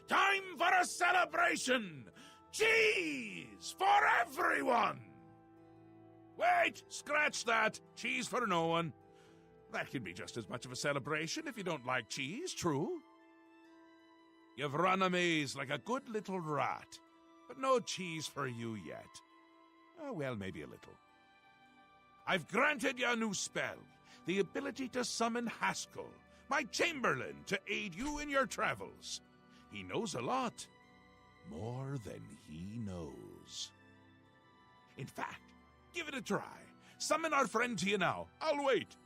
Time for a celebration! Cheese for everyone! Wait, scratch that. Cheese for no one. That can be just as much of a celebration if you don't like cheese, true? You've run a maze like a good little rat, but no cheese for you yet. Oh, well, maybe a little. I've granted you a new spell, the ability to summon Haskell, my Chamberlain, to aid you in your travels. He knows a lot. More than he knows. In fact, give it a try. Summon our friend to you now. I'll wait.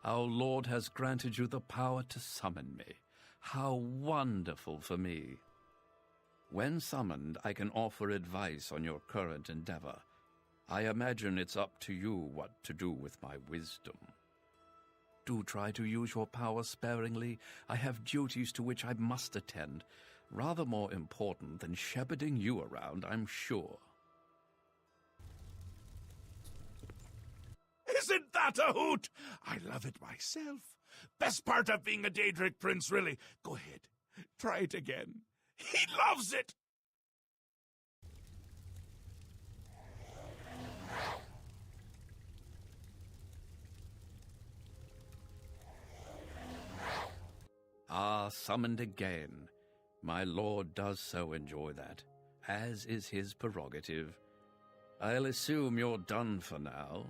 Our Lord has granted you the power to summon me. How wonderful for me. When summoned, I can offer advice on your current endeavor. I imagine it's up to you what to do with my wisdom. do try to use your power sparingly. I have duties to which I must attend. Rather more important than shepherding you around, I'm sure.
Isn't that a hoot? I love it myself. Best part of being a Daedric prince, really. Go ahead. Try it again. He loves it.
Ah, summoned again. My lord does so enjoy that, as is his prerogative. I'll assume you're done for now.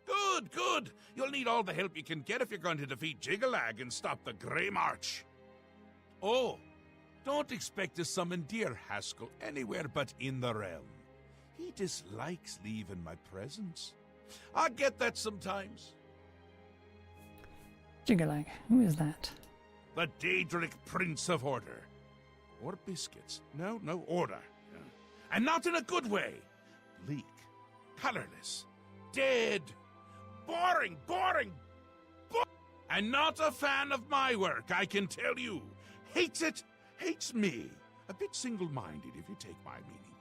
Good, good. You'll need all the help you can get if you're going to defeat Jiggalag and stop the Grey March. Oh, don't expect to summon dear Haskell anywhere but in the realm. He dislikes leaving my presence. I get that sometimes.
Jiggalag, who is that?
The Daedric Prince of Order. Or biscuits. No, order. And not in a good way. Bleak, colorless, dead, boring, and not a fan of my work, I can tell you. Hates it, hates me. A bit single-minded, if you take my meaning.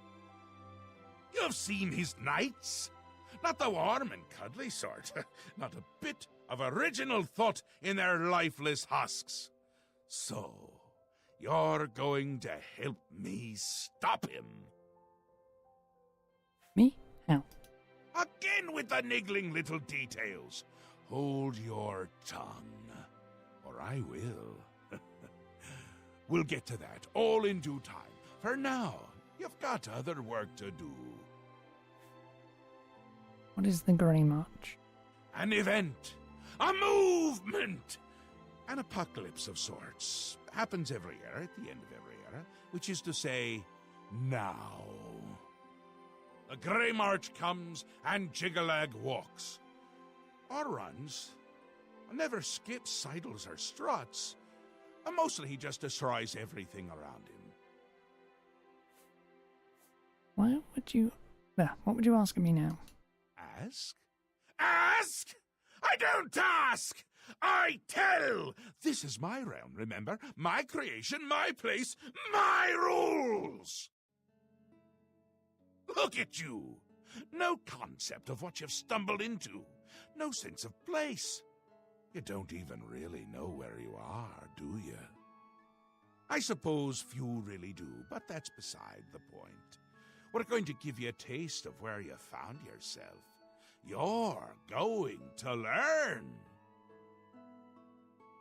You've seen his knights. Not the warm and cuddly sort. Not a bit of original thought in their lifeless husks. So, you're going to help me stop him.
Me? How?
Again with the niggling little details. Hold your tongue, or I will. We'll get to that, all in due time. For now, you've got other work to do.
What is the Grey March?
An event. A movement. An apocalypse of sorts. Happens every year, at the end of every era. Which is to say, now. The Grey March comes, and Jiggalag walks. Or runs. Never skips, sidles, or struts. And mostly he just destroys everything around him.
What would you ask of me now?
Ask? Ask? I don't ask! I tell! This is my realm, remember? My creation, my place, my rules! Look at you! No concept of what you've stumbled into. No sense of place. You don't even really know where you are, do you? I suppose few really do, but that's beside the point. We're going to give you a taste of where you found yourself. You're going to learn.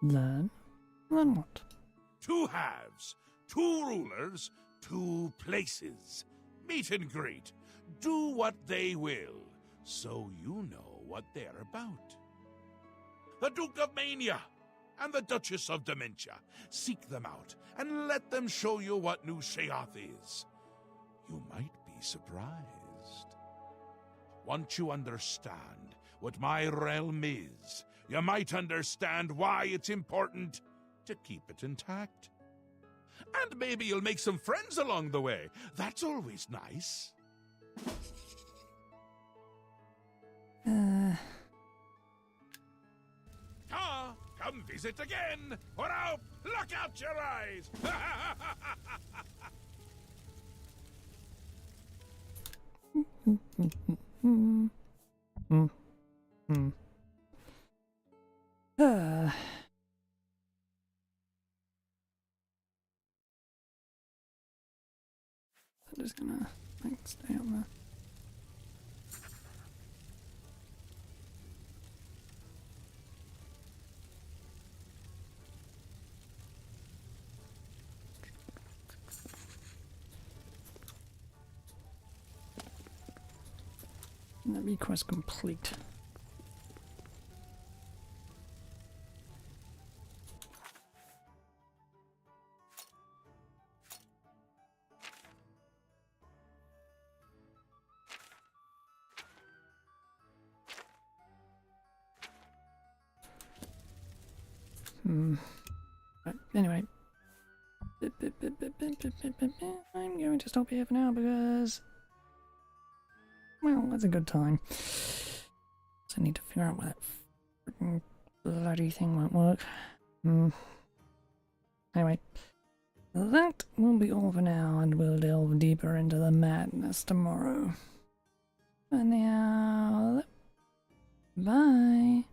Learn? Learn what?
2 halves, 2 rulers, 2 places. Meet and greet. Do what they will, so you know what they're about. The Duke of Mania and the Duchess of Dementia. Seek them out and let them show you what new sheogath is. You might be surprised. Once you understand what my realm is, you might understand why it's important to keep it intact. And maybe you'll make some friends along the way. That's always nice. Come visit again, or I'll pluck out your eyes!
I'm just gonna stay up there. That request complete. Right, anyway. I'm going to stop here for now because, well, that's a good time. So I need to figure out where that freaking bloody thing won't work. Anyway, that will be all for now, and we'll delve deeper into the madness tomorrow. For now, bye.